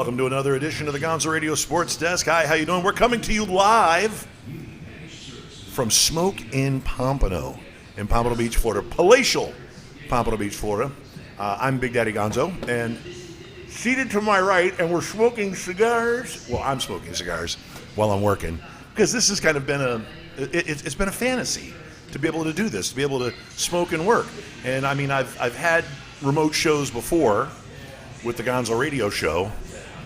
Welcome to another edition of the Gonzo Radio Sports Desk. Hi, how you doing? We're coming to you live from Smoke in Pompano Beach, Florida. Palatial Pompano Beach, Florida. I'm Big Daddy Gonzo, and seated to my right, and we're smoking cigars. Well, I'm smoking cigars while I'm working, because this has kind of been it's been a fantasy to be able to do this, to be able to smoke and work. And I mean, I've had remote shows before with the Gonzo Radio Show,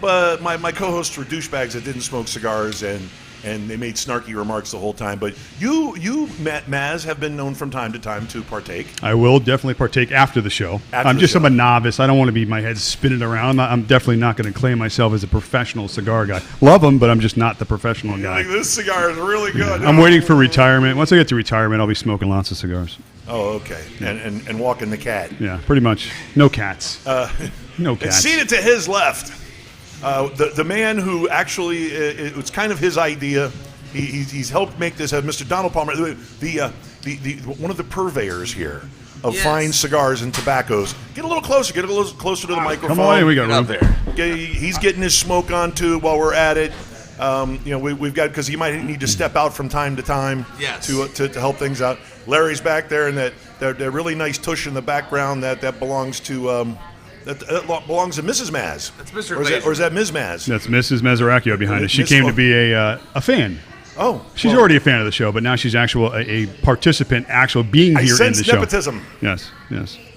but my co-hosts were douchebags that didn't smoke cigars, and they made snarky remarks the whole time. But you, Mazz, have been known from time to time to partake. I will definitely partake after the show. I'm a novice. I don't want to be my head spinning around. I'm definitely not going to claim myself as a professional cigar guy. Love them, but I'm just not the professional guy. Like, this cigar is really good. I'm waiting for retirement. Once I get to retirement, I'll be smoking lots of cigars. Oh, okay. And walking the cat. Yeah, pretty much. No cats. No cats. And seated to his left, the man who actually, it was kind of his idea. He's helped make this. Mr. Donald Palmer, the one of the purveyors here of fine cigars and tobaccos. Get a little closer. Get a little closer to the microphone. Come on, we got room there. He's getting his smoke on too while we're at it. We've got, because he might need to step out from time to time to help things out. Larry's back there, and that really nice tush in the background that belongs to. That belongs to Mrs. Mazz. That's Mr. Or is that Ms. Mazz? That's Mrs. Mazzaracchio behind us. She came to be a fan. Oh. She's already a fan of the show, but now she's a participant, being here in the show. I sense nepotism. Yes.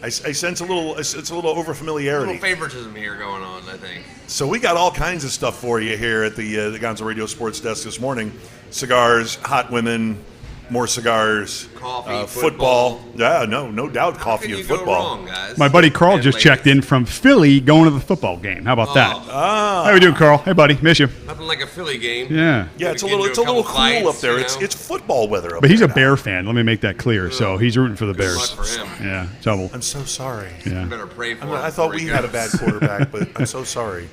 I sense a little over-familiarity. A little favoritism here going on, I think. So we got all kinds of stuff for you here at the Gonzo Radio Sports Desk this morning. Cigars, hot women, more cigars, coffee, football. Yeah, no doubt, coffee and football. Go wrong, guys? My buddy Carl just checked in from Philly going to the football game. How about that? How we doing, Carl? Hey, buddy, miss you. Nothing like a Philly game. Yeah, it's a little cool up there. It's football weather up but he's there a Bear fan. Let me make that clear. So he's rooting for the Bears. Good luck for him. Yeah, trouble. I'm so sorry. Yeah. You better pray for him. I thought we had a bad quarterback, but I'm so sorry.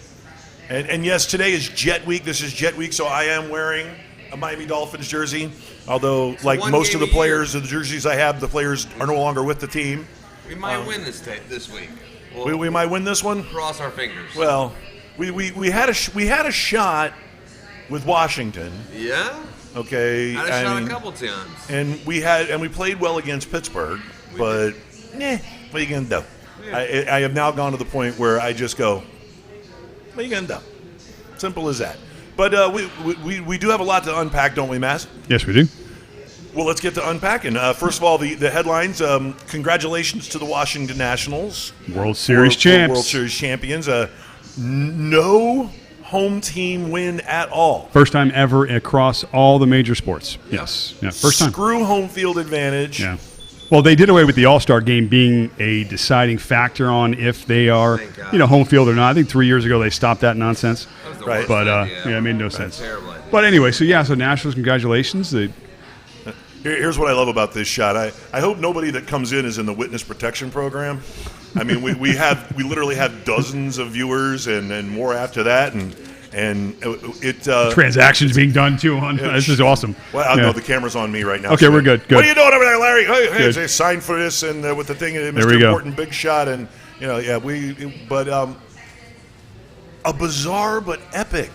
And yes, today is Jet Week. This is Jet Week, so I am wearing a Miami Dolphins jersey. Although, like most of the players of the jerseys I have, the players are no longer with the team. We might win this week. We might win this one. Cross our fingers. Well, we had a shot with Washington. Yeah. Okay. Had a shot a couple times. And we played well against Pittsburgh, but what are you gonna do? Yeah. I have now gone to the point where I just go, what are you gonna do? Simple as that. But we do have a lot to unpack, don't we, Mazz? Yes, we do. Well, let's get to unpacking. First of all, the headlines. Congratulations to the Washington Nationals. World Series champs. World Series champions. No home team win at all. First time ever across all the major sports. Yes. Yeah, first time. Screw home field advantage. Yeah. Well, they did away with the All-Star game being a deciding factor on if they are, home field or not. I think 3 years ago they stopped that nonsense. Right. But, it made no sense. But anyway, so Nationals, congratulations. Here's what I love about this shot. I hope nobody that comes in is in the witness protection program. I mean, we literally have dozens of viewers and more after that, and transactions being done too on this is awesome. Well, no, the camera's on me right now. Okay, so we're good. What are you doing over there, Larry? Hey, say sign for this and with the thing, Mr. Important Big Shot, and a bizarre but epic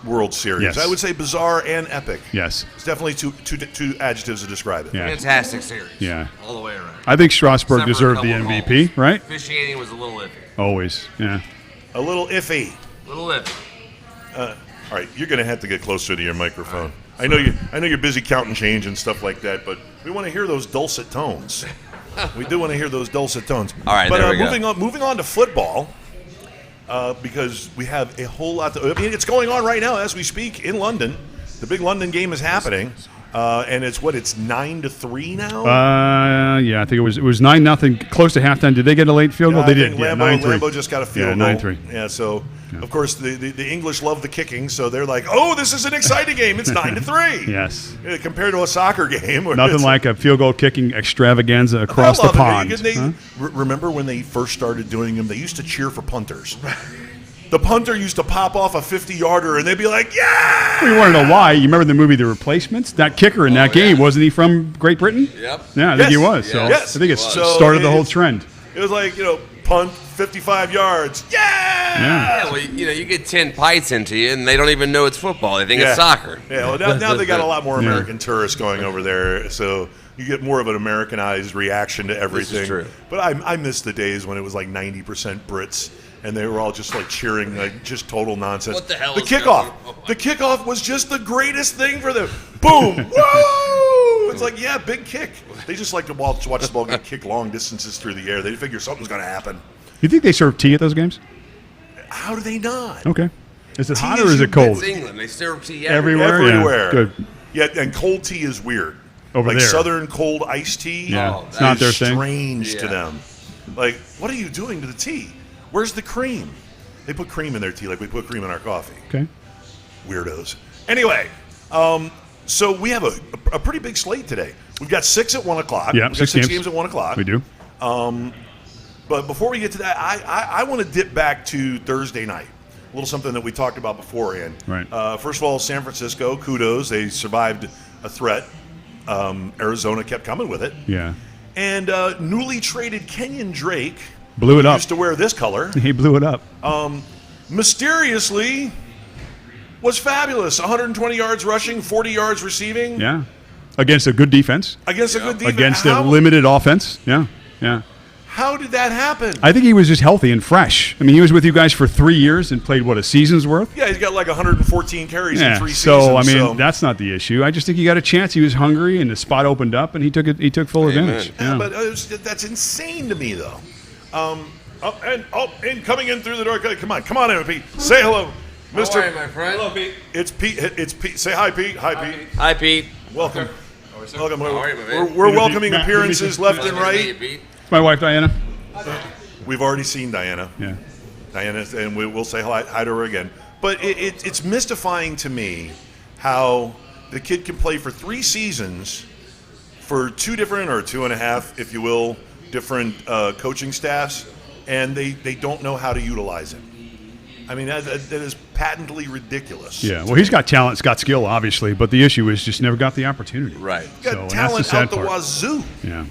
World Series. Yes. I would say bizarre and epic. Yes. It's definitely two adjectives to describe it. Yeah. Fantastic series. Yeah. All the way around. I think Strasburg deserved the MVP, right? Officiating was a little iffy. Always, yeah. A little iffy. All right, you're going to have to get closer to your microphone. Right. I know you're busy counting change and stuff like that, but we want to hear those dulcet tones. We do want to hear those dulcet tones. All right, but there we go. moving on to football. Because we have a whole lot it's going on right now as we speak in London. The big London game is happening. And it's 9-3 now? Yeah, I think it was 9-0, close to halftime. Did they get a late field goal? They did. Lambeau just got a field goal. 9-3. Yeah, so of course the English love the kicking, so they're like, oh, this is an exciting game. It's 9-3. Yes. Compared to a soccer game. Nothing like a field goal kicking extravaganza across the pond. Remember when they first started doing them? They used to cheer for punters. The punter used to pop off a 50-yarder, and they'd be like, yeah! Well, you want to know why? You remember the movie The Replacements? That kicker in that game, wasn't he from Great Britain? Yep. Yeah, I think he was. So yes, I think it started the whole trend. It was like, punt 55 yards. Yeah! Yeah, well, you get 10 pints into you, and they don't even know it's football. They think it's soccer. Yeah, well, now they got a lot more American tourists going over there, so you get more of an Americanized reaction to everything. This is true. But I miss the days when it was like 90% Brits, and they were all just like cheering, like just total nonsense. What the hell The is kickoff. going on? The kickoff was just the greatest thing for them. Boom! Woo! It's like, yeah, big kick. They just like to watch the ball get kicked long distances through the air. They figure something's going to happen. You think they serve tea at those games? How do they not? Okay. Is it Tea hot is or is it cold? It's England. They serve tea Everywhere? Everywhere. Yeah, good. Yeah, and cold tea is weird. Over like there. Southern cold iced tea. Yeah, Oh, it's not their is thing. strange to Yeah. them. Like, what are you doing to the tea? Where's the cream? They put cream in their tea like we put cream in our coffee. Okay. Weirdos. Anyway, so we have a pretty big slate today. We've got 6 at 1 o'clock. Yeah, We've got 6 six games. games at 1 o'clock. We do. But before we get to that, I want to dip back to Thursday night. A little something that we talked about beforehand. Right. First of all, San Francisco, kudos. They survived a threat. Arizona kept coming with it. Yeah. And newly traded Kenyon Drake Blew it up. used to wear this color. He blew it up. Mysteriously was fabulous. 120 yards rushing, 40 yards receiving Yeah. Against a good defense. against a good defense. Against a limited offense. Yeah. Yeah. How did that happen? I think he was just healthy and fresh. I mean, he was with you guys for 3 years and played, what, a season's worth? Yeah, he's got like 114 carries in Yeah. 3 So, seasons. I mean, that's not the issue. I just think he got a chance. He was hungry and the spot opened up and he took it. He took full advantage. Yeah, but that's insane to me, though. And coming in through the door. Come on in, Pete. Say hello, Mr. How are you, my friend? Hello, Pete. It's Pete. It's Pete. Say hi, Pete. Hi, Pete. Hi, Pete. Welcome. Welcome. How are you, my man? We're welcoming Matt, appearances left and Nice to meet right. you, Pete. It's my wife, Diana. We've already seen Diana. Yeah. Diana, and we'll say hi to her again. But it's mystifying to me how the kid can play for 3 seasons for 2 different, or 2.5, if you will, different coaching staffs, and they don't know how to utilize him. I mean, that is patently ridiculous. Yeah. Well, he's got talent, he's got skill, obviously, but the issue is just never got the opportunity. Right. He's got So, and that's the talent sad out the part. wazoo. Yeah.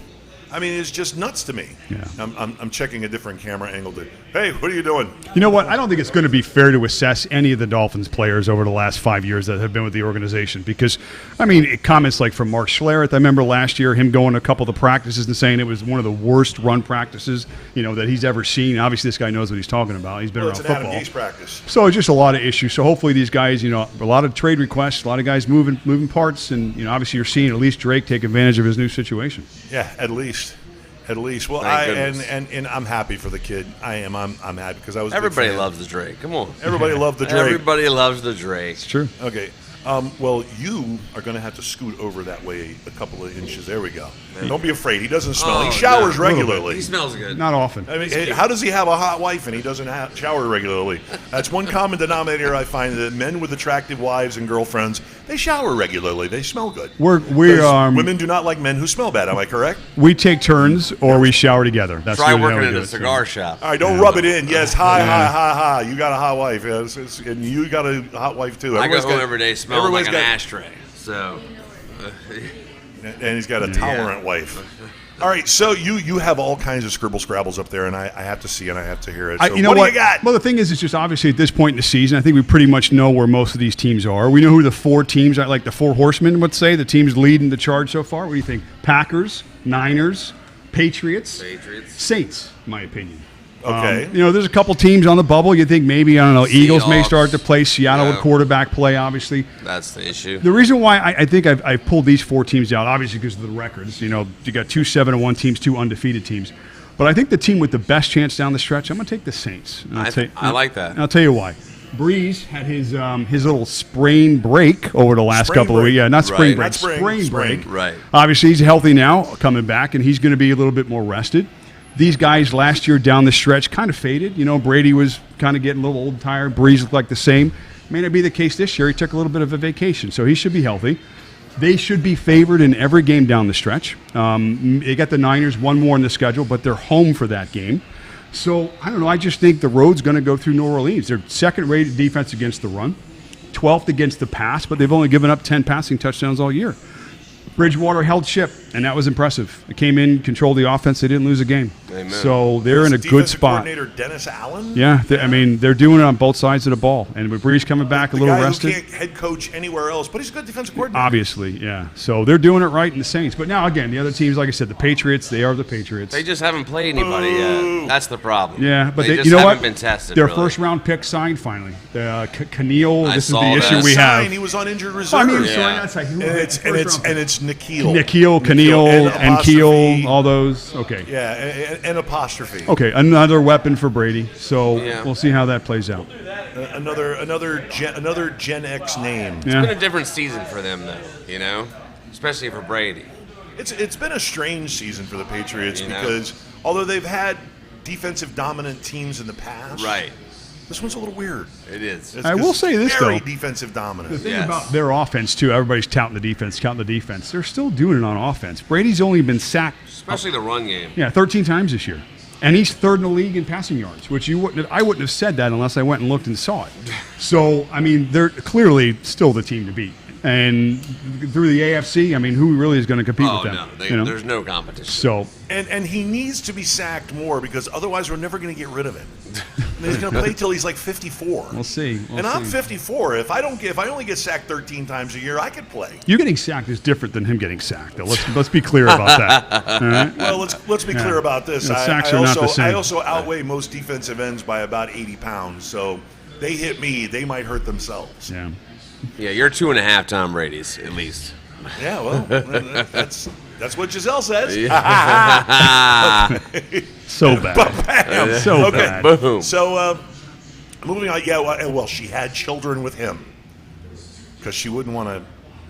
I mean, it's just nuts to me. Yeah. I'm checking a different camera angle. Hey, what are you doing? You know what? I don't think it's going to be fair to assess any of the Dolphins players over the last 5 years that have been with the organization because, I mean, comments like from Mark Schlereth, I remember last year him going to a couple of the practices and saying it was one of the worst run practices, that he's ever seen. Obviously, this guy knows what he's talking about. He's been Well, around it's an Adam football. Gase practice. So it's just a lot of issues. So hopefully these guys, a lot of trade requests, a lot of guys moving parts, and obviously you're seeing at least Drake take advantage of his new situation. Yeah, at least. Well, Thank goodness. and I'm happy for the kid. I am. I'm happy because I was. a big Everybody fan. loves the Drake. Come on. Everybody loved the Drake. Everybody loves the Drake. It's true. Okay. Well, you are going to have to scoot over that way a couple of inches. There we go. Don't be afraid. He doesn't smell. Oh, he showers no. regularly. He smells good. Not often. I mean, hey, how does he have a hot wife and he doesn't shower regularly? That's one common denominator I find, that men with attractive wives and girlfriends, they shower regularly. They smell good. Women do not like men who smell bad. Am I correct? We take turns or we shower together. That's Try really how working we in do a it, so. cigar shop. All right, don't rub it in. Yes, hi. You got a hot wife. Yes, and you got a hot wife too. I go Everybody's home got- every day smelling like everybody's an got- ashtray. So, And he's got a tolerant wife. All right, so you have all kinds of scribble scrabbles up there, and I have to see and I have to hear it. So You know what what? do you got? Well, the thing is, it's just obviously at this point in the season, I think we pretty much know where most of these teams are. We know who the 4 teams are, like the 4 horsemen, let's say, the teams leading the charge so far. What do you think? Packers, Niners, Patriots, Saints, in my opinion. Okay. There's a couple teams on the bubble. You think maybe, I don't know, Eagles may Seahawks. start to play. Seattle Yeah. with quarterback play, obviously. that's the issue. The reason why I think I've pulled these 4 teams out, obviously because of the records. You got 2 7-1 teams, 2 undefeated teams. But I think the team with the best chance down the stretch, I'm going to take the Saints. And I like that. And I'll tell you why. Breeze had his little sprain break over the last Sprain couple of break. weeks. Yeah, not spring Right. break, Not spring, sprain sprain. break. Right. Obviously, he's healthy now, coming back, and he's going to be a little bit more rested. These guys last year down the stretch kind of faded. Brady was kind of getting a little old and tired. Breeze looked like the same. May not be the case this year. He took a little bit of a vacation, so he should be healthy. They should be favored in every game down the stretch. They got the Niners, one more in the schedule, but they're home for that game. So, I don't know. I just think the road's going to go through New Orleans. They're second-rated defense against the run, 12th against the pass, but they've only given up 10 passing touchdowns all year. Bridgewater held ship, and that was impressive. They came in, controlled the offense. They didn't lose a game. Amen. So they're in a good spot. Coordinator Dennis Allen? Yeah, I mean, they're doing it on both sides of the ball. And with Breeze coming back a little rested. The guy who can't head coach anywhere else, but he's a good defensive coordinator. Obviously, yeah. So they're doing it right in the Saints. But now, again, the other teams, like I said, the Patriots, they are the Patriots. They just haven't played anybody yet. That's the problem. Yeah, but they just you know haven't what? been tested. Their really. first-round pick signed finally. Keneal, I this is saw the that. issue we have. He was on injured reserve. I mean, Yeah. sorry, that's like, and it's Nikhil. Nikhil, Keneal, and Keel, all those. Okay. Yeah, and apostrophe. Okay, another weapon for Brady. So Yeah. we'll see how that plays out. Another Gen X name. It's been a different season for them, though. Especially for Brady. It's been a strange season for the Patriots You know? because although they've had defensive dominant teams in the past, Right. this one's a little weird. It is. It's I will say this, very though. defensive The dominant. thing Yes. about their offense, too, everybody's counting the defense. They're still doing it on offense. Brady's only been sacked, Especially the run game. 13 times this year. And he's third in the league in passing yards, which I wouldn't have said that unless I went and looked and saw it. So, I mean, they're clearly still the team to beat. And through the AFC, I mean, who really is going to compete with them? No. There's no competition. So, And he needs to be sacked more because otherwise we're never going to get rid of him. And he's going to play till he's like 54. we'll see. I'm 54. If I only get sacked 13 times a year, I could play. You getting sacked is different than him getting sacked, though. Let's be clear about that. All right? Well, let's be clear about this. Yeah, sacks are not the same. I also outweigh most defensive ends by about 80 pounds. So they hit me, they might hurt themselves. Yeah. Yeah, you're 2.5 Tom Brady's, at least. Yeah, well, that's what Giselle says. So bad. So bad. Boom. So, moving on. Yeah, well, she had children with him because she wouldn't want to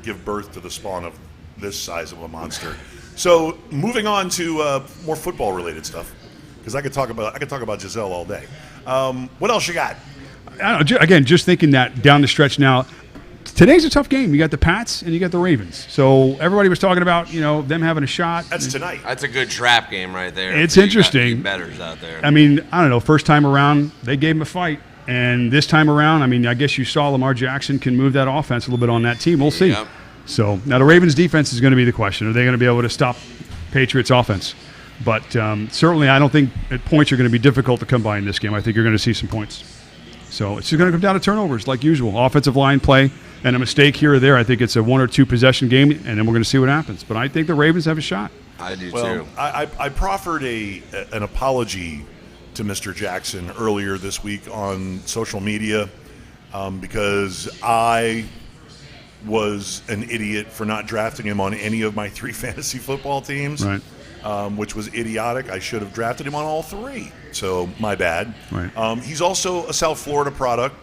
give birth to the spawn of this size of a monster. So, moving on to more football-related stuff because I could talk about Giselle all day. What else you got? I don't know, again, just thinking that down the stretch now. Today's a tough game. You got the Pats and you got the Ravens. So everybody was talking about, them having a shot. That's tonight. That's a good trap game right there. It's You got interesting. the bettors out there. I mean, I don't know. First time around, they gave him a fight. And this time around, I mean, I guess you saw Lamar Jackson can move that offense a little bit on that team. We'll see. Yep. So now the Ravens defense is going to be the question. Are they going to be able to stop Patriots offense? But certainly I don't think points are going to be difficult to come by in this game. I think you're going to see some points. So it's just going to come down to turnovers like usual. Offensive line play and a mistake here or there. I think it's a 1 or 2 possession game, and then we're going to see what happens. But I think the Ravens have a shot. I do Well, too. I proffered an apology to Mr. Jackson earlier this week on social media because I was an idiot for not drafting him on any of my 3 fantasy football teams, Right. Which was idiotic. I should have drafted him on all 3, so my bad. Right. He's also a South Florida product,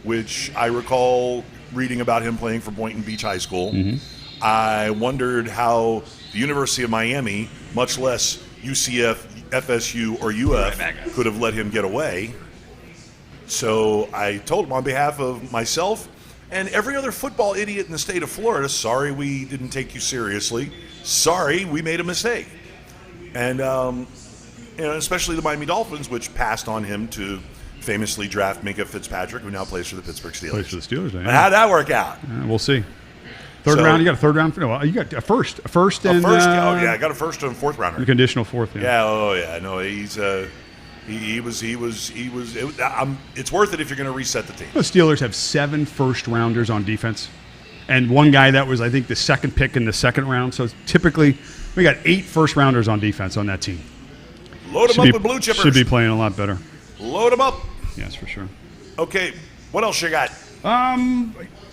which I recall reading about him playing for Boynton Beach High School. Mm-hmm. I wondered how the University of Miami, much less UCF, FSU, or UF, could have let him get away. So I told him on behalf of myself and every other football idiot in the state of Florida, sorry we didn't take you seriously. Sorry, we made a mistake. And especially the Miami Dolphins, which passed on him to famously draft Minka Fitzpatrick, who now plays for the Pittsburgh Steelers. Plays for the Steelers. And how'd that work out? We'll see. Third round, you got a third round. No, you got a first, and I got a first and fourth rounder. the conditional fourth. Yeah, no, he's it's worth it if you're going to reset the team. The Steelers have 7 first rounders on defense, and one guy that was, I think, the second pick in the second round. So typically, we got 8 first rounders on defense on that team. Load them up with blue chippers. Should be playing a lot better. Load them up. Yes, for sure. Okay, what else you got?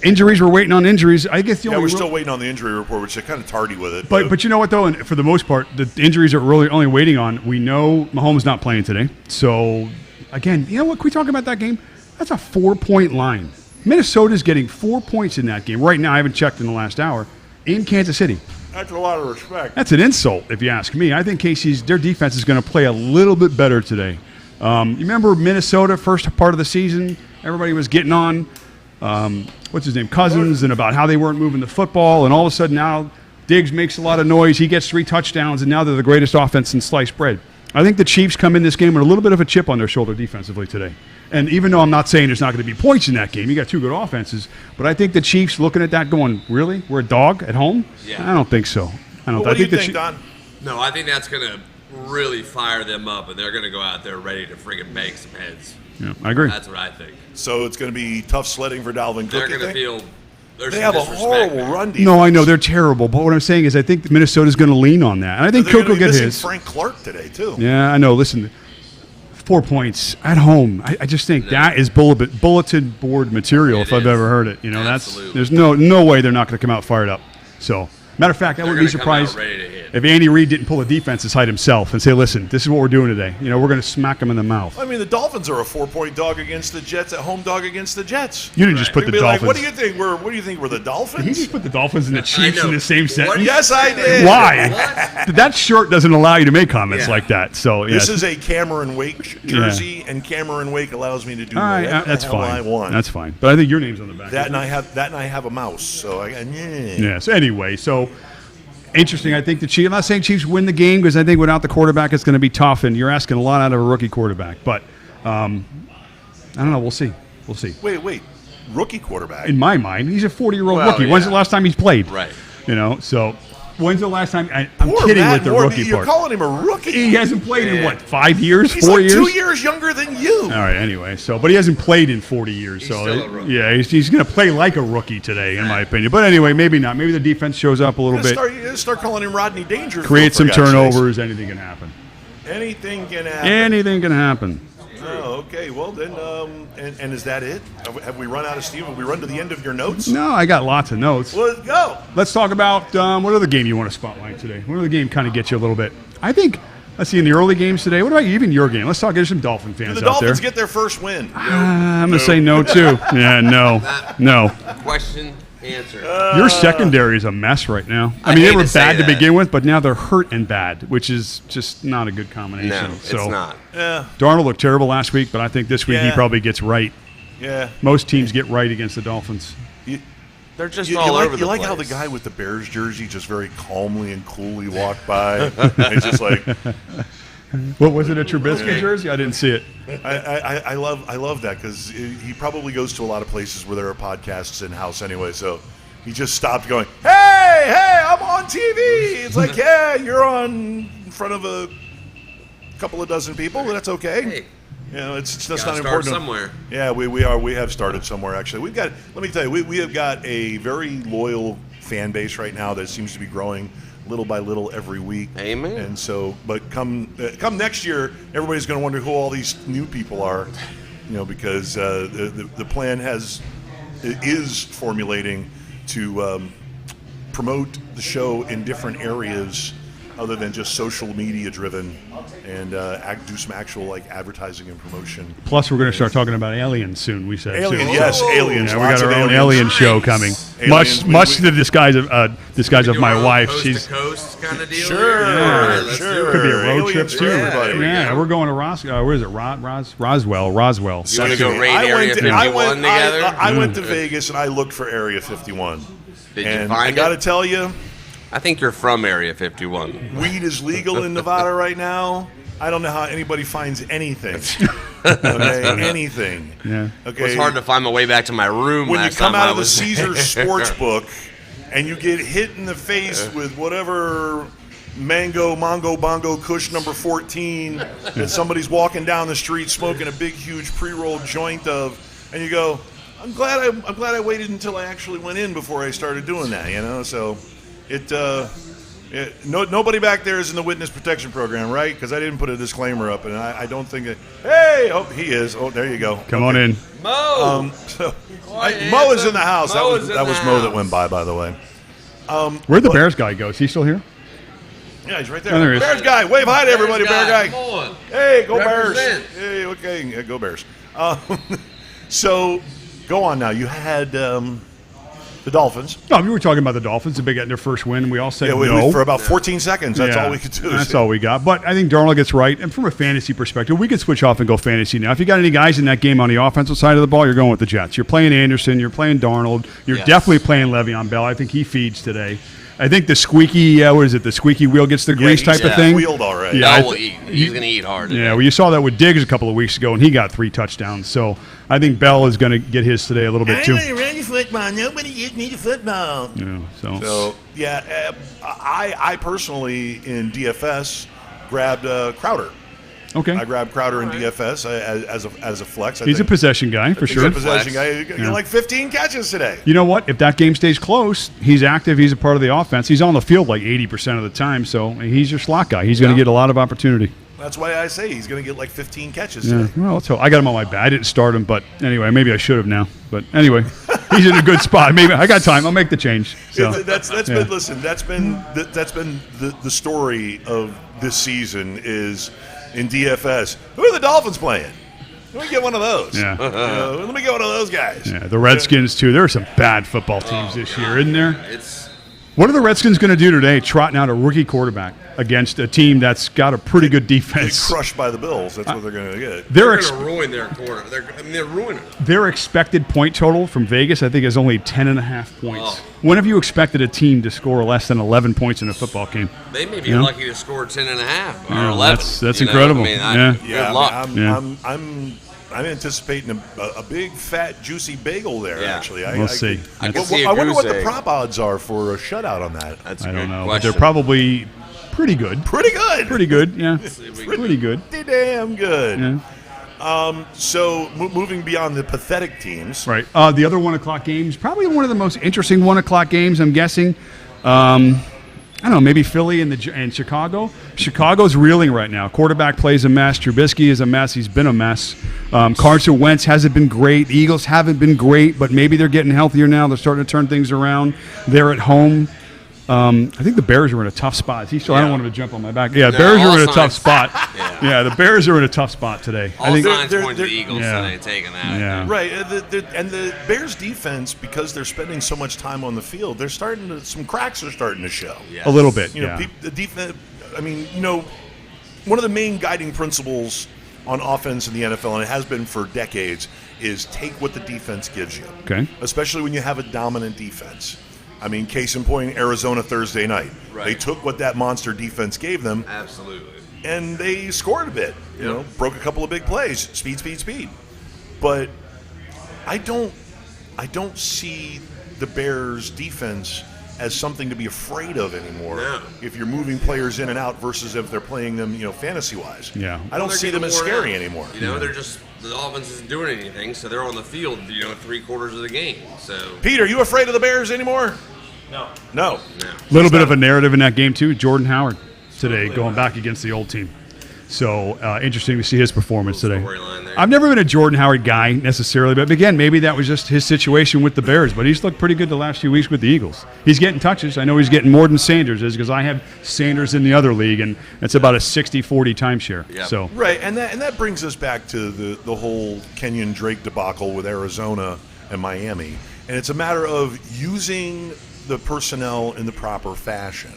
Injuries. We're waiting on injuries. I guess the Yeah, only we're still waiting on the injury report, which is kind of tardy with it. But you know what, though? And for the most part, the injuries that we're really only waiting on, we know Mahomes not playing today. So, again, you know what? Can we talk about that game? That's a 4-point line. Minnesota's getting 4 points in that game. Right now, I haven't checked in the last hour, in Kansas City. That's a lot of respect. That's an insult, if you ask me. I think their defense is going to play a little bit better today. You remember Minnesota, first part of the season? Everybody was getting on, what's his name, Cousins, and about how they weren't moving the football. And all of a sudden now Diggs makes a lot of noise. He gets 3 touchdowns, and now they're the greatest offense in sliced bread. I think the Chiefs come in this game with a little bit of a chip on their shoulder defensively today. And even though I'm not saying there's not going to be points in that game, you got two good offenses, but I think the Chiefs looking at that going, really? We're a dog at home? Yeah. I don't think so. What do you think, Don? No, I think that's going to really fire them up, and they're going to go out there ready to friggin' bake some heads. Yeah, I agree. That's what I think. So it's going to be tough sledding for Dalvin Cook. They're going to feel. They have a horrible run defense. No, I know they're terrible, but what I'm saying is I think Minnesota's going to lean on that, and I think Cook will get his. Frank Clark today too. Yeah, I know. Listen, 4 points at home. I just think that is bulletin board material if I've ever heard it. You know, there's no way they're not going to come out fired up. So, matter of fact, I wouldn't be surprised if Andy Reid didn't pull the defense aside himself and say, "Listen, this is what we're doing today. You know, we're going to smack them in the mouth." I mean, the Dolphins are a 4-point dog against the Jets, a home dog against the Jets. You didn't just put the Dolphins. Like, what do you think? What do you think? We're the Dolphins? Did he just put the Dolphins and the Chiefs in the same sentence? Yes, I did. Why? That shirt doesn't allow you to make comments like that. So this is a Cameron Wake jersey, and Cameron Wake allows me to do whatever that's the hell fine. I want. That's fine. But I think your name's on the back. That and I have a mouse. So yeah. So anyway, interesting. I think the Chiefs. I'm not saying Chiefs win the game because I think without the quarterback, it's going to be tough, and you're asking a lot out of a rookie quarterback. But I don't know. We'll see. Wait. Rookie quarterback. In my mind, he's a 40-year-old rookie. Yeah. When's the last time he's played? Right. You know. So when's the last time? I'm kidding with the rookie part. You're calling him a rookie. He hasn't played in what? 5 years? He's 4 like years? 2 years younger than you. All right. Anyway, but he hasn't played in 40 years. He's still a rookie. Yeah, he's going to play like a rookie today, in my opinion. But anyway, maybe not. Maybe the defense shows up a little bit. Start calling him Rodney Dangerfield. Create some turnovers. Anything can happen. Anything can happen. Anything can happen. Oh, okay. Well, then, and is that it? Have we run out of steam? Have we run to the end of your notes? No, I got lots of notes. Well, let's go. Let's talk about what other game you want to spotlight today. What other game kind of gets you a little bit? I think, let's see, in the early games today, what about even your game? Let's talk, there's some Dolphin fans out there. Do the Dolphins get their first win? I'm going to say no, too. Yeah, no. Question, answer. Your secondary is a mess right now. I mean, they were bad to begin with, but now they're hurt and bad, which is just not a good combination. No, it's not. Yeah. Darnold looked terrible last week, but I think this week he probably gets right. Yeah. Most teams get right against the Dolphins. They're just all over the place. You like how the guy with the Bears jersey just very calmly and coolly walked by and just like... What was it, a Trubisky jersey? I didn't see it. I love that because he probably goes to a lot of places where there are podcasts in-house anyway, so he just stopped going, hey, I'm on TV. It's like, yeah, you're on in front of a couple of dozen people, but that's okay. Hey. You know, that's not Start important. Somewhere. Yeah, we have started somewhere actually. Let me tell you, we have got a very loyal fan base right now that seems to be growing little by little every week. Amen. And so, but come next year, everybody's going to wonder who all these new people are, you know, because the plan is formulating to promote the show in different areas other than just social media driven, and do some actual like advertising and promotion. Plus, we're going to start talking about aliens soon. We said aliens, soon. yes, aliens. Yeah, we got our own alien show coming. Aliens, much to the disguise of my wife. She's coast kind of deal. Sure, Right, sure. Could be a road Aliens trip for too. everybody. Yeah, we're going to where is it? Roswell. You want to go raid Area 51 together? I went to Vegas and I looked for Area 51. Did and you find I got to tell you, I think you're from Area 51. weed is legal in Nevada right now. I don't know how anybody finds anything. Okay, anything. Yeah. Okay. It's hard to find my way back to my room. When you last come time out I of the was Caesars Sportsbook and you get hit in the face with whatever Mango, Mongo, Bongo, Kush number 14 that somebody's walking down the street smoking a big, huge pre-rolled joint of, and you go, I'm glad I waited until I actually went in before I started doing that, you know. So nobody back there is in the witness protection program, right? Because I didn't put a disclaimer up, and I don't think it. Hey, oh, he is. Oh, there you go. Come on in. Mo. Mo is in the house. That was Mo that went by the way. Where'd the Bears guy go? Is he still here? Yeah, he's right there. Oh, there he is. Bears guy, wave hi to everybody, Bear guy. Come on. Hey, go Represent. Bears. Hey, okay, yeah, go Bears. So, go on now. You had the Dolphins. No, we were talking about the Dolphins. They getting their first win. We all said no. For about 14 seconds. That's all we could do. That's all we got. But I think Darnold gets right. And from a fantasy perspective, we can switch off and go fantasy now. If you got any guys in that game on the offensive side of the ball, you're going with the Jets. You're playing Anderson. You're playing Darnold. You're definitely playing Le'Veon Bell. I think he feeds today. I think the squeaky, what is it? The squeaky wheel gets the grease type of yeah. thing. Wheeled all right. Yeah, Bell will eat. He's going to eat hard. Yeah, well, you saw that with Diggs a couple of weeks ago, and he got 3 touchdowns. So I think Bell is going to get his today a little bit too. I run the football. Nobody gives me the football. Yeah, So yeah, I personally in DFS grabbed Crowder. Okay. I grabbed Crowder in DFS as a flex. He's a possession guy for He's sure. a possession guy. He got like 15 catches today. You know what? If that game stays close, he's active. He's a part of the offense. He's on the field like 80% of the time. So he's your slot guy. He's going to get a lot of opportunity. That's why I say he's going to get like 15 catches Yeah. today. Well, let's hope. I got him on my back. I didn't start him, but anyway, maybe I should have now. But anyway, he's in a good spot. Maybe I got time. I'll make the change. So That's been the story of this season is in DFS. Who are the Dolphins playing? Let me get one of those. Yeah. Let me get one of those guys. Yeah, the Redskins too. There are some bad football teams this year, isn't there? It's What are the Redskins going to do today? Trotting out a rookie quarterback against a team that's got a pretty good Get defense. crushed by the Bills. That's what they're going to get. Their going to ruin their quarter. They're ruining it. their expected point total from Vegas, I think, is only 10.5 points. Oh. When have you expected a team to score less than 11 points in a football game? They may be Yeah. lucky to score 10.5 or Yeah, 11. that's you know? incredible. I mean, Yeah. good luck. I'm anticipating a big, fat, juicy bagel there. Yeah. Actually, We'll see. I can see a I wonder what goose the egg. prop odds are for a shutout on that. That's a I good don't know, but question. they're probably pretty good. Pretty good. Pretty good, yeah. we Pretty good. Pretty damn good. Yeah. So moving beyond the pathetic teams, Right. The other 1 o'clock games, probably one of the most interesting 1 o'clock games, I'm guessing. I don't know, maybe Philly and Chicago. Chicago's reeling right now. Quarterback plays a mess. Trubisky is a mess. He's been a mess. Carson Wentz hasn't been great. The Eagles haven't been great, but maybe they're getting healthier now. They're starting to turn things around. They're at home. I think the Bears are in a tough spot. I don't want him to jump on my back. Yeah, the Bears are in a tough spot. Yeah, the Bears are in a tough spot today. All I think signs point to the Eagles yeah. today taking that. Yeah. right? And the Bears defense, because they're spending so much time on the field, they're starting to some cracks are starting to show. Yes. a little bit. You know, Yeah. the defense. I mean, one of the main guiding principles on offense in the NFL, and it has been for decades, is take what the defense gives you. Okay. Especially when you have a dominant defense. I mean, case in point, Arizona Thursday night. Right. They took what that monster defense gave them, Absolutely. and they scored a bit. You know, broke a couple of big plays, speed. But I don't see the Bears' defense as something to be afraid of anymore. No. If you're moving players in and out versus if they're playing them, fantasy wise. Yeah. I don't They're see getting them as worn scary out. anymore. You know, they're just the offense isn't doing anything, so they're on the field. 3/4 of the game. So Pete, are you afraid of the Bears anymore? No. No. Little bit of a narrative in that game too. Jordan Howard today going back against the old team. So interesting to see his performance today. storyline there. I've never been a Jordan Howard guy necessarily, but again, maybe that was just his situation with the Bears. But he's looked pretty good the last few weeks with the Eagles. He's getting touches. I know he's getting more than Sanders is because I have Sanders in the other league, and it's about a 60-40 timeshare. Yep. So Right, and that brings us back to the whole Kenyon Drake debacle with Arizona and Miami. And it's a matter of using the personnel in the proper fashion.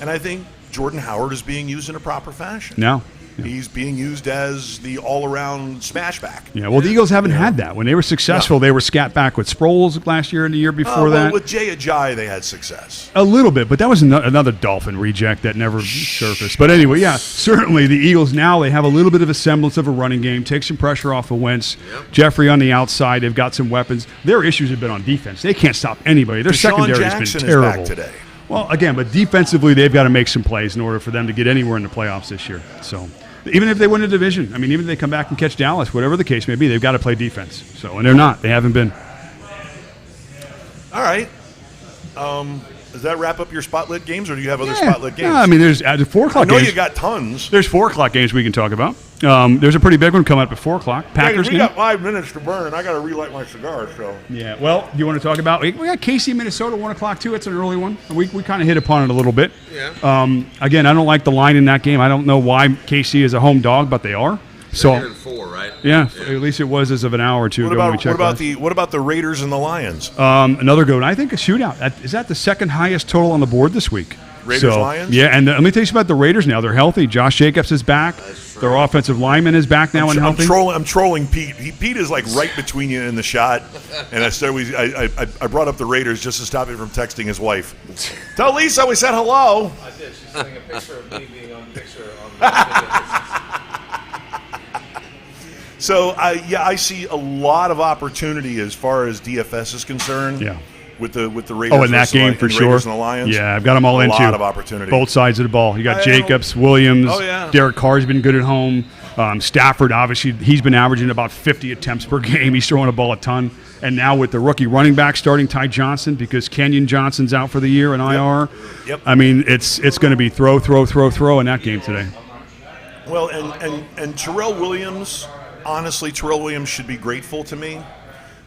And I think Jordan Howard is being used in a proper fashion. now. He's being used as the all-around smashback. Yeah, well, the Eagles haven't had that. When they were successful, they were scat back with Sproles last year and the year before that. With Jay Ajayi, they had success. A little bit, but that was another Dolphin reject that never surfaced. But anyway, yeah, certainly the Eagles now, they have a little bit of a semblance of a running game, take some pressure off of Wentz. Yep. Jeffrey on the outside, they've got some weapons. Their issues have been on defense. They can't stop anybody. Their Deshaun secondary has Jackson been is terrible. back today. Well, again, but defensively, they've got to make some plays in order for them to get anywhere in the playoffs this year. So even if they win a division, I mean, even if they come back and catch Dallas, whatever the case may be, they've got to play defense. So, and they're not. They haven't been. All right. Does that wrap up your spotlit games, or do you have other spotlit games? Yeah, I mean, there's at 4 I o'clock know games. you got tons. There's 4 o'clock games we can talk about. There's a pretty big one coming up at 4 o'clock. Packers we game. got 5 minutes to burn, and I got to relight my cigar. So Yeah, well, do you want to talk about? We got KC, Minnesota, 1 o'clock too. It's an early one. We kind of hit upon it a little bit. Yeah. Again, I don't like the line in that game. I don't know why KC is a home dog, but they are. They're So in 4, right? yeah, at least it was as of an hour or two ago when we checked. What about the Raiders and the Lions? Another good one. I think a shootout. Is that the second highest total on the board this week? Raiders-Lions? Yeah, and let me tell you something about the Raiders now. They're healthy. Josh Jacobs is back. Their offensive lineman is back now and healthy. I'm trolling Pete. Pete is like right between you in the shot. And I brought up the Raiders just to stop him from texting his wife. Tell Lisa we said hello. I did. She's sending a picture of me being on the picture on the So, I see a lot of opportunity as far as DFS is concerned. Yeah. With the Raiders. Oh, in that game for sure. Raiders and the Lions. Yeah, I've got them all a into. A lot of opportunity. Both sides of the ball. You got Jacobs, Williams. Oh, yeah. Derek Carr's been good at home. Stafford, obviously, he's been averaging about 50 attempts per game. He's throwing the ball a ton. And now with the rookie running back starting Ty Johnson because Kenyon Johnson's out for the year in IR. Yep. I mean, it's going to be throw in that game today. Well, and Terrell Williams, honestly, Terrell Williams should be grateful to me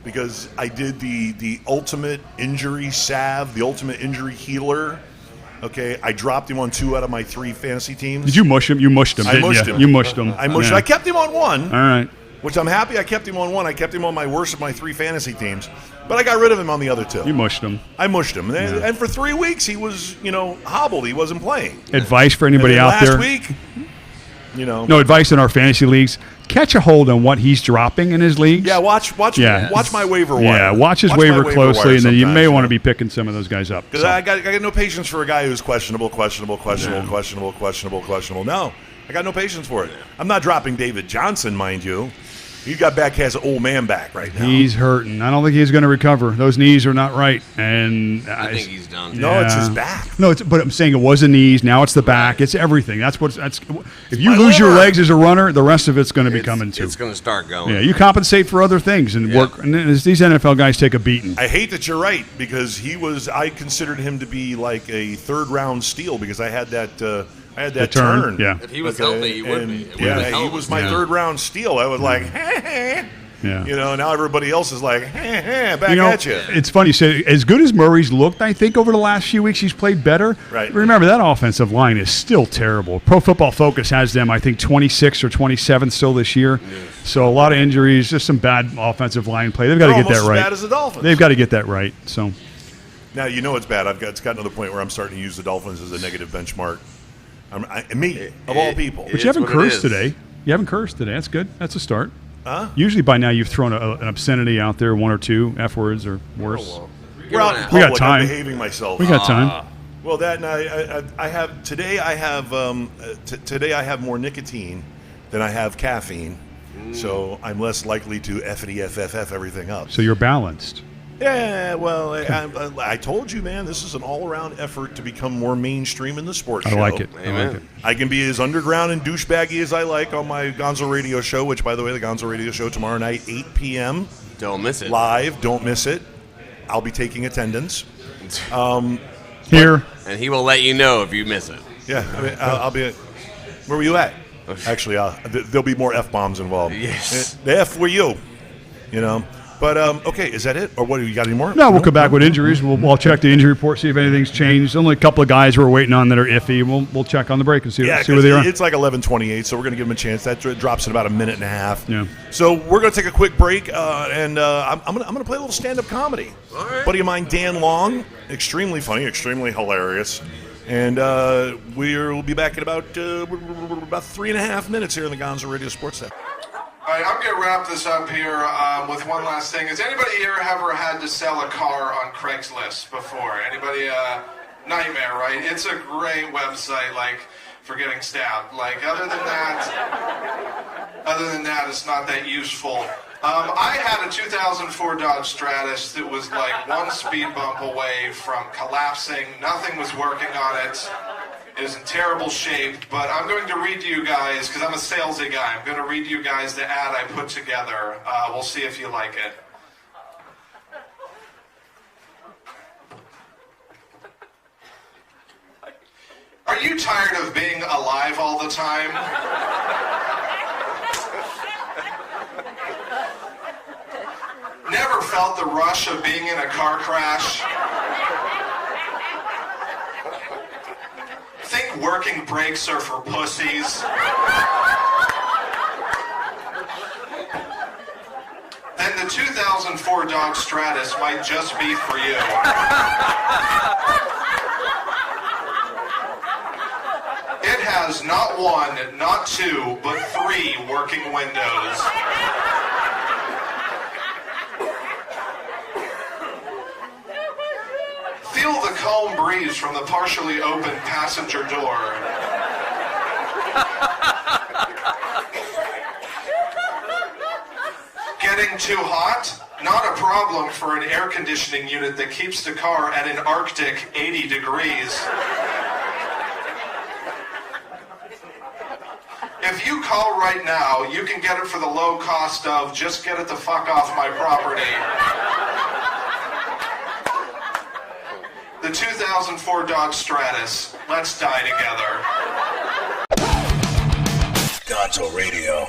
because I did the ultimate injury salve, the ultimate injury healer. Okay, I dropped him on 2 out of my 3 fantasy teams. Did you mush him? You mushed him, didn't you? You mushed him. I mushed him. I kept him on 1. All right. Which I'm happy I kept him on 1. I kept him on my worst of my 3 fantasy teams. But I got rid of him on the other 2. You mushed him. I mushed him. And for 3 weeks, he was, hobbled. He wasn't playing. Advice for anybody out there. Last week, No advice in our fantasy leagues. Catch a hold on what he's dropping in his leagues. Yeah, watch my waiver wire. Yeah, watch his waiver closely, and then you may want to be picking some of those guys up. Because I got no patience for a guy who's questionable. No, I got no patience for it. I'm not dropping David Johnson, mind you. He has an old man back right now. He's hurting. I don't think he's going to recover. Those knees are not right, and I think he's done. No, it's his back. No, but I'm saying it was the knees. Now it's the back. It's everything. That's if you lose your legs as a runner, the rest of it's going to be coming too. It's going to start going. Yeah, you compensate for other things and work. And these NFL guys take a beating. I hate that you're right because I considered him to be like a 3rd-round steal because I had that. I had that turn. Yeah. If he was healthy, he would be. He was my 3rd-round steal. I was like, hey. Yeah. Now everybody else is like, hey, back at you. It's funny. So as good as Murray's looked, I think over the last few weeks he's played better. Right. Remember, that offensive line is still terrible. Pro Football Focus has them, I think, 26th or 27th still this year. Yeah. So a lot of injuries, just some bad offensive line play. They've got to get that right. As bad as the Dolphins. They've got to get that right. So now it's bad. It's gotten to the point where I'm starting to use the Dolphins as a negative benchmark. Of all people. But you haven't cursed today. You haven't cursed today. That's good. That's a start. Usually by now you've thrown an obscenity out there, 1 or 2 F words or worse. We're out in public. We got time. I'm behaving myself. We got time. Well, that and I have today. I have more nicotine than I have caffeine, so I'm less likely to FF everything up. So you're balanced. Yeah, well, I told you, man, this is an all-around effort to become more mainstream in the sports show. I like it. Amen. I like it. I can be as underground and douchebaggy as I like on my Gonzo radio show, which, by the way, the Gonzo radio show tomorrow night, 8 p.m. Don't miss it. Live. Don't miss it. I'll be taking attendance. Here. And he will let you know if you miss it. Yeah, I'll be. Where were you at? Actually, there'll be more F-bombs involved. Yes. The F were you. But, okay, is that it? Or what, you got any more? No, we'll come back with injuries. We'll check the injury report, see if anything's changed. Only a couple of guys we're waiting on that are iffy. We'll check on the break and see where they are. It's like 11:28, so we're going to give them a chance. That drops in about a minute and a half. Yeah. So we're going to take a quick break, and I'm going to play a little stand-up comedy. All right. Buddy of mine, Dan Long, extremely funny, extremely hilarious. And we'll be back in about 3.5 minutes here in the Gonzo Radio Sports Center. All right, I'm going to wrap this up here with one last thing. Has anybody here ever had to sell a car on Craigslist before? Anybody? Nightmare, right? It's a great website, like, for getting stabbed. Like, other than that, it's not that useful. I had a 2004 Dodge Stratus that was like one speed bump away from collapsing. Nothing was working on it. It was in terrible shape, but I'm going to read to you guys, because I'm a salesy guy, I'm going to read you guys the ad I put together. We'll see if you like it. Are you tired of being alive all the time? Never felt the rush of being in a car crash? Think working brakes are for pussies? Then the 2004 Dodge Stratus might just be for you. it has not one, not two, but 3 working windows. Feel the calm breeze from the partially open passenger door. Getting too hot? Not a problem for an air conditioning unit that keeps the car at an Arctic 80 degrees. If you call right now, you can get it for the low cost of just get it the fuck off my property. The 2004 Dodge Stratus. Let's die together. Gonzo Radio.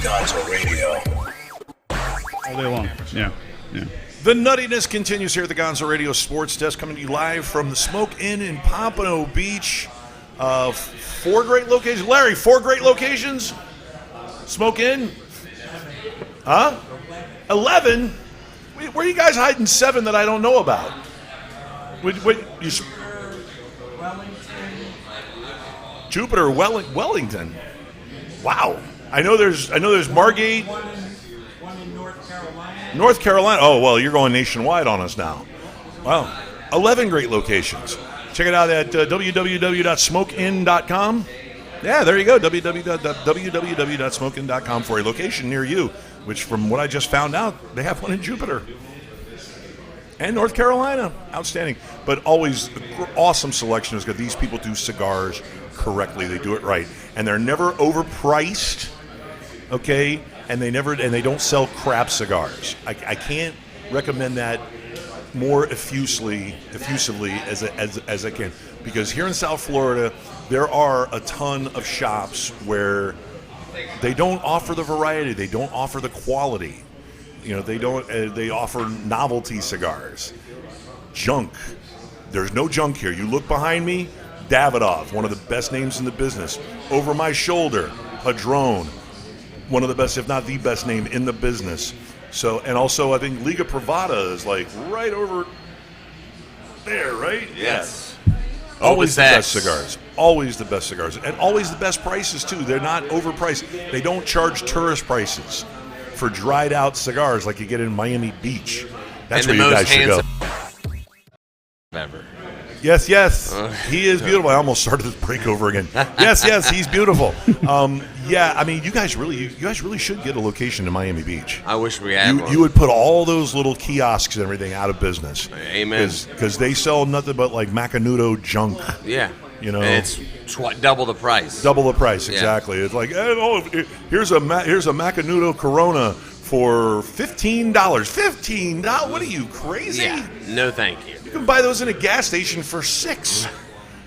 Gonzo Radio. All day long. Yeah. The nuttiness continues here at the Gonzo Radio Sports Desk, coming to you live from the Smoke Inn in Pompano Beach. 4 great locations. Larry, 4 great locations? Smoke Inn? Huh? 11? Where are you guys hiding 7 that I don't know about? Jupiter, Wellington. Wow. I know there's Margate. One in North Carolina. North Carolina. Oh, well, you're going nationwide on us now. Wow. 11 great locations. Check it out at www.smokein.com. Yeah, there you go. www.smokein.com for a location near you, which from what I just found out, they have one in Jupiter. And North Carolina. Outstanding. But always awesome selection. Because these people do cigars correctly. They do it right. And they're never overpriced. Okay? And they don't sell crap cigars. I can't recommend that more effusively as I can. Because here in South Florida, there are a ton of shops where they don't offer the variety. They don't offer the quality. You know, they don't. They offer novelty cigars. Junk. There's no junk here. You look behind me, Davidoff, one of the best names in the business. Over my shoulder, Padron, one of the best, if not the best name in the business. So, and also I think Liga Privada is like right over there, right? Yes. Always the best cigars. Always the best cigars. And always the best prices, too. They're not overpriced. They don't charge tourist prices for dried out cigars like you get in Miami Beach. That's where you guys should go. Ever. Yes. He is beautiful. I almost started this break over again. Yes, he's beautiful. Yeah, I mean, you guys really should get a location in Miami Beach. I wish we had one. You would put all those little kiosks and everything out of business. Amen. Because they sell nothing but like Macanudo junk. Yeah. You know, and it's double the price. Double the price, exactly. Yeah. It's like, here's a Macanudo Corona for $15. $15? What are you, crazy? Yeah. No, thank you. You can buy those in a gas station for $6.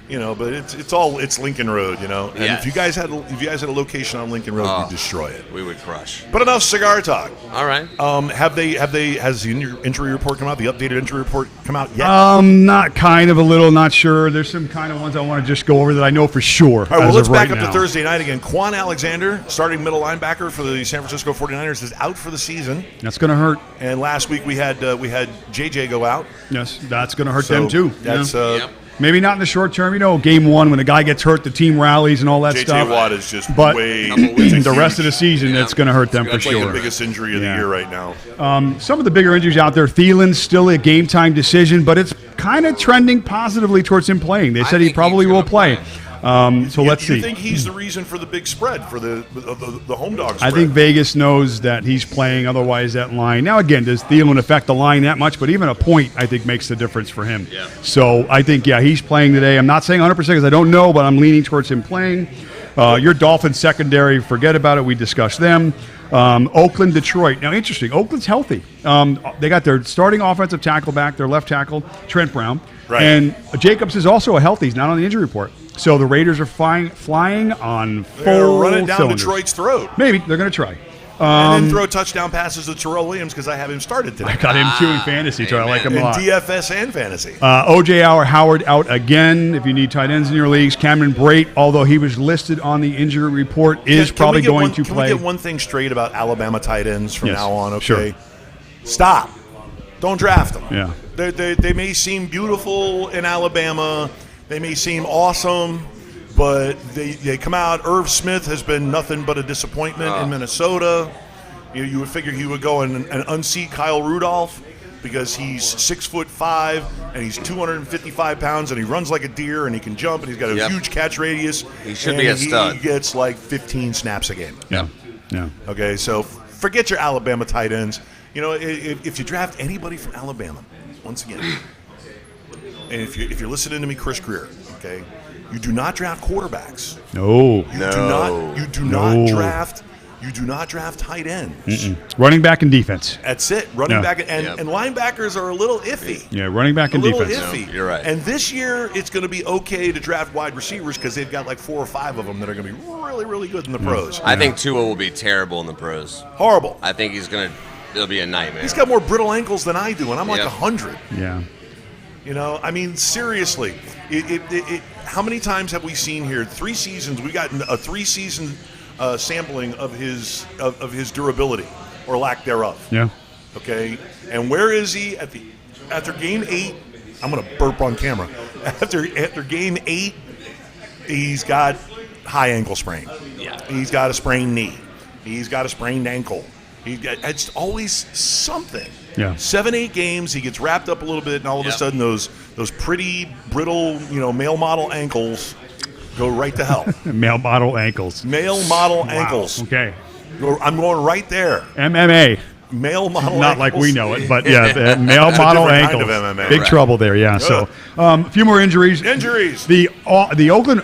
But it's Lincoln Road, And Yes. if you guys had a location on Lincoln Road, you'd destroy it. We would crush. But enough cigar talk. All right. Has the injury report come out? The updated injury report come out yet? Not kind of, a little, not sure. There's some kind of ones I want to just go over that I know for sure. All right, well, as let's of back right up now. to Thursday night again. Quan Alexander, starting middle linebacker for the San Francisco 49ers, is out for the season. That's going to hurt. And last week we had JJ go out. Yes, that's going to hurt So them too. That's Yep. Maybe not in the short term. Game one, when a guy gets hurt, the team rallies and all that JJ stuff. Watt is just But way. the rest of the season, it's going to hurt them for That's like sure. the biggest injury of the Yeah. year right now. Some of the bigger injuries out there. Thielen's still a game time decision, but it's kind of trending positively towards him playing. They said he think probably he's will gonna play. play. So let's You see. think he's the reason for the big spread for the home dog I spread? think Vegas knows that he's playing. Otherwise, that line. Now, again, does Thielen affect the line that much? But even a point, I think, makes the difference for him. Yeah. So I think, he's playing today. I'm not saying 100% because I don't know, but I'm leaning towards him playing. Your Dolphins secondary, forget about it. We discussed them. Oakland, Detroit. Now, interesting. Oakland's healthy. They got their starting offensive tackle back, their left tackle, Trent Brown. Right. And Jacobs is also a healthy. He's not on the injury report. So the Raiders are flying on full They're running down cylinders. Detroit's throat. Maybe. They're going to try. And then throw touchdown passes to Terrell Williams because I have him started today. I got him too in fantasy, so I like him a In lot. DFS and fantasy. O.J. Howard out again. If you need tight ends in your leagues, Cameron Brate, although he was listed on the injury report, is probably going to play. Can we get one thing straight about Alabama tight ends from Yes, now on? Okay, sure. Stop. Don't draft them. Yeah. They may seem beautiful in Alabama. They may seem awesome, but they come out. Irv Smith has been nothing but a disappointment in Minnesota. You would figure he would go and unseat Kyle Rudolph because he's 6'5" and he's 255 pounds and he runs like a deer and he can jump and he's got a huge catch radius. He should and be a stud. He gets like 15 snaps a game. Yeah. Okay, so forget your Alabama tight ends. If you draft anybody from Alabama, once again, and if you're listening to me, Chris Greer, okay, you do not draft quarterbacks. No. You do not draft. You do not draft tight ends. Running back and defense. That's it. Running Yeah. back and linebackers are a little iffy. Yeah, running back and A little defense. iffy. No, you're right. And this year, it's going to be okay to draft wide receivers because they've got like 4 or 5 of them that are going to be really, really good in the pros. I think Tua will be terrible in the pros. Horrible. I think it'll be a nightmare. He's got more brittle ankles than I do, and I'm like Yep. 100. Yeah. I mean, seriously. How many times have we seen here? 3 seasons. We got a 3-season sampling of his durability or lack thereof. Yeah. Okay, and where is he after game 8? I'm gonna burp on camera. After game 8, he's got high ankle sprain. Yeah. He's got a sprained knee. He's got a sprained ankle. It's always something. Yeah. 7-8 games, he gets wrapped up a little bit, and all of a sudden those pretty brittle, male model ankles go right to hell. Male model ankles. Male model ankles. Okay. I'm going right there. MMA. Male model ankles. Not like we know it, but yeah, the male It's a model different kind ankles. of MMA, Big right. trouble there, yeah. So, a few more injuries. Injuries. The Oakland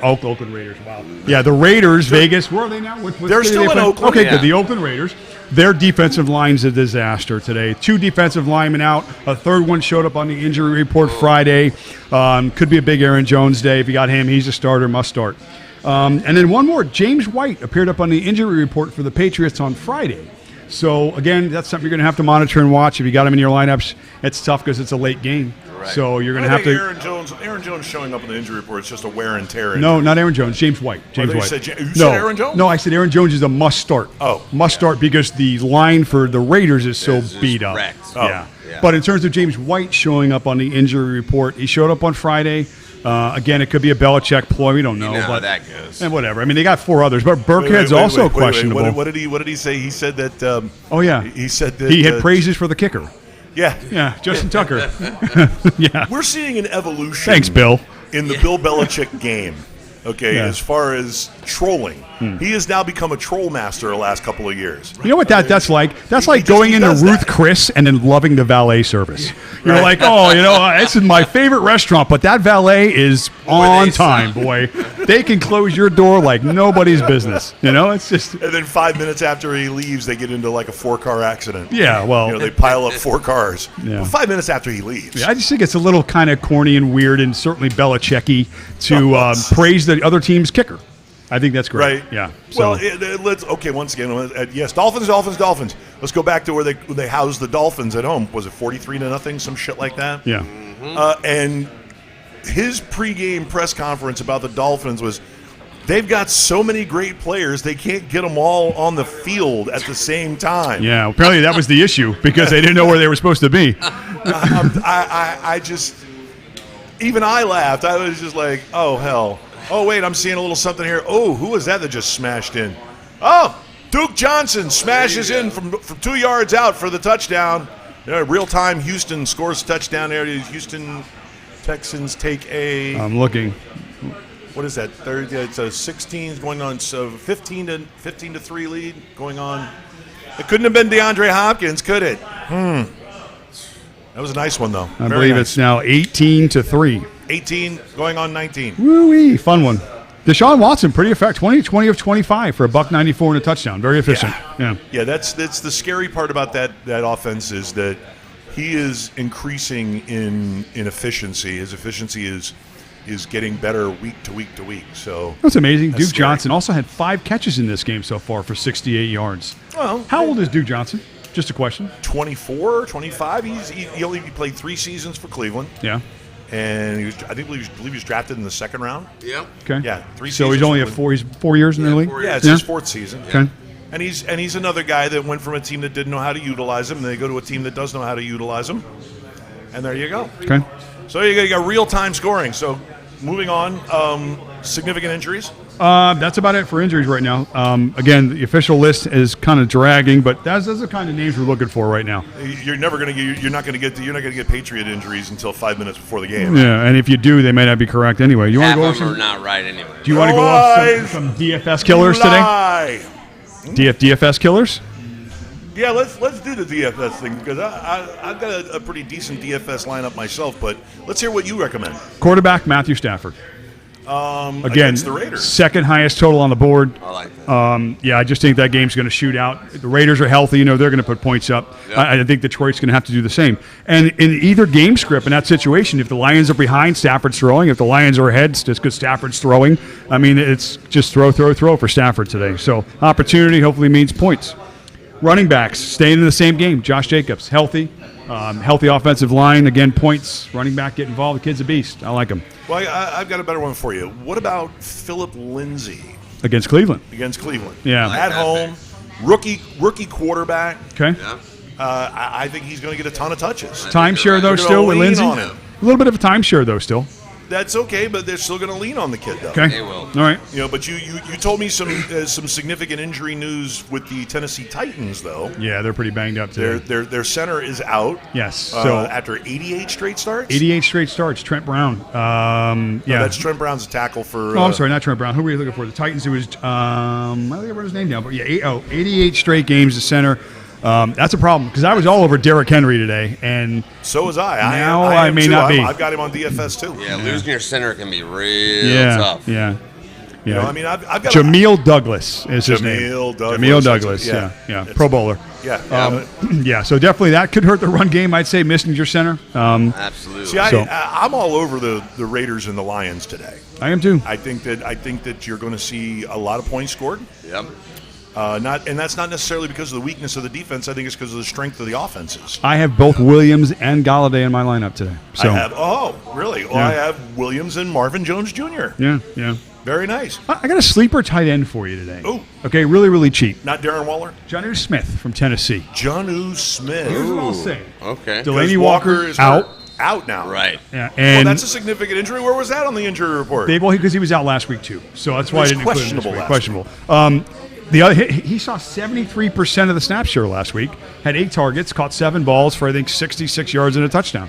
Raiders. Wow. Yeah, the Raiders, Vegas. Where are they now? What They're city still they in play? Oakland. Okay, Yeah. good. The Oakland Raiders. Their defensive line's a disaster today. 2 defensive linemen out. A third one showed up on the injury report Friday. Could be a big Aaron Jones day. If you got him, he's a starter, must start. And then one more. James White appeared up on the injury report for the Patriots on Friday. So, again, that's something you're going to have to monitor and watch. If you got him in your lineups, it's tough because it's a late game. Right. So you're going to I have think to. Aaron Jones showing up in the injury report is just a wear and tear. No, not Aaron Jones. James White. James you White. said you no, said Aaron Jones? No, I said Aaron Jones is a must start. Oh. Must start because the line for the Raiders is so It's just beat up. wrecked. Yeah. Yeah. But in terms of James White showing up on the injury report, he showed up on Friday. Again, it could be a Belichick ploy. We don't know. You know how but, that goes. And whatever. I mean, they got 4 others, but Burkhead's also questionable. What did he say? He said that. Oh yeah. He said that he had praises for the kicker. Yeah. Yeah, Justin Tucker. Yeah. We're seeing an evolution. Thanks, Bill. In the Bill Belichick game. Okay, Yeah. as far as trolling. He has now become a troll master the last couple of years. You know what that's like? That's like just- going he into does Ruth that. Chris and then loving the valet service. You're like, oh, this is my favorite restaurant, but that valet is on time, boy. They can close your door like nobody's business. It's just. And then 5 minutes after he leaves, they get into like a 4-car accident. Yeah, well. They pile up 4 cars. Yeah. Well, 5 minutes after he leaves. I just think it's a little kind of corny and weird, and certainly Belichick-y to praise the other team's kicker. I think that's great. Right. Yeah. So. Well, let's once again, yes, Dolphins. Let's go back to where they housed the Dolphins at home. Was it 43-0, some shit like that? Yeah. And his pregame press conference about the Dolphins was, they've got so many great players, they can't get them all on the field at the same time. Yeah. Apparently that was the issue because they didn't know where they were supposed to be. I just, even I laughed. I was just like, oh, hell. Oh, wait, I'm seeing a little something here. Oh, who was that just smashed in? Oh, Duke Johnson smashes in from 2 yards out for the touchdown. Real time, Houston scores touchdown there. Houston Texans take a. I'm looking. What is that? It's a 16 going on. So 15 to 3 lead going on. It couldn't have been DeAndre Hopkins, could it? That was a nice one though. I believe it's now 18-3. 18 going on 19. Woo-wee, fun one. Deshaun Watson, pretty effective. 20 of 25 for $194 and a touchdown. Very efficient. Yeah. That's the scary part about that offense is that he is increasing in efficiency. His efficiency is getting better week to week to week. So that's amazing. Duke scary. Johnson also had 5 catches in this game so far for 68 yards. Well, how old is Duke Johnson? Just a question. 24, 25. He only played 3 seasons for Cleveland. Yeah. And I believe he was drafted in the 2nd round. Yeah. Okay. Yeah, 3 So seasons. he's only he's 4 years in the league. 4 years. Yeah, it's his 4th season. Okay. And he's another guy that went from a team that didn't know how to utilize him, and they go to a team that does know how to utilize him. And there you go. Okay. So you got real-time scoring. So moving on, significant injuries? That's about it for injuries right now. Again, the official list is kind of dragging, but that's the kind of names we're looking for right now. You're not going to get Patriot injuries until 5 minutes before the game. Yeah, and if you do, they may not be correct anyway. You want Half to go of over them are some? not right anyway. Do you want to go off some DFS killers today? Lie. DFS killers? Yeah, let's do the DFS thing because I've got a pretty decent DFS lineup myself. But let's hear what you recommend. Quarterback Matthew Stafford. Again, Against the Raiders. second highest total on the board. I like that. Yeah, I just think that game's going to shoot out. The Raiders are healthy. They're going to put points up. Yep. I think Detroit's going to have to do the same. And in either game script in that situation, if the Lions are behind, Stafford's throwing. If the Lions are ahead, it's just because Stafford's throwing. I mean, it's just throw for Stafford today. So opportunity hopefully means points. Running backs, staying in the same game. Josh Jacobs, healthy. Healthy offensive line. Again, points. Running back get involved. The kid's a beast. I like him. Well, I've got a better one for you. What about Philip Lindsay Against Cleveland. against Cleveland? Yeah. Like At that home, rookie quarterback. Okay. Yeah. I think he's going to get a ton of touches. Timeshare, though, They're still with gonna lean Lindsey? on him. A little bit of a timeshare, though, still. That's okay, but they're still going to lean on the kid, though. Okay. They will. All right. But you told me some significant injury news with the Tennessee Titans, though. Yeah, they're pretty banged up today. Their center is out. Yes. So After 88 straight starts. 88 straight starts. Trent Brown. No, Yeah. that's Trent Brown's tackle for. Oh, I'm sorry, not Trent Brown. Who were you looking for? The Titans. It was. I don't think I wrote his name down, but yeah, 88 straight games. The center. That's a problem because I was all over Derrick Henry today, and So was I. Now I I may too. not be. I've got him on DFS too. Yeah, losing your center can be real tough. yeah. You know, I mean, I've got Jameel Douglas is his name. Jameel Douglas. Jameel Douglas. Yeah. Yeah. Pro bowler. Yeah. Yeah. So definitely that could hurt the run game. I'd say missing your center. Absolutely. See, I'm all over the Raiders and the Lions today. I am too. I think that you're going to see a lot of points scored. Yep. And that's not necessarily because of the weakness of the defense. I think it's because of the strength of the offenses. I have both Williams and Galladay in my lineup today. So Really? Well, Yeah. I have Williams and Marvin Jones Jr. yeah. Very nice. I got a sleeper tight end for you today. Ooh. Okay, really, really cheap. Not Darren Waller. Jonnu Smith from Tennessee. Jonnu Smith. Here's what I'll say. Okay. Delaney Because Walker is out. Out now. Right. Yeah, Well, and that's a significant injury. Where was that on the injury report? because he was out last week too. So that's why I He's didn't include him this questionable week. last Questionable. The other, he saw 73% of the snap share last week. Had 8 targets, caught 7 balls for I think 66 yards and a touchdown.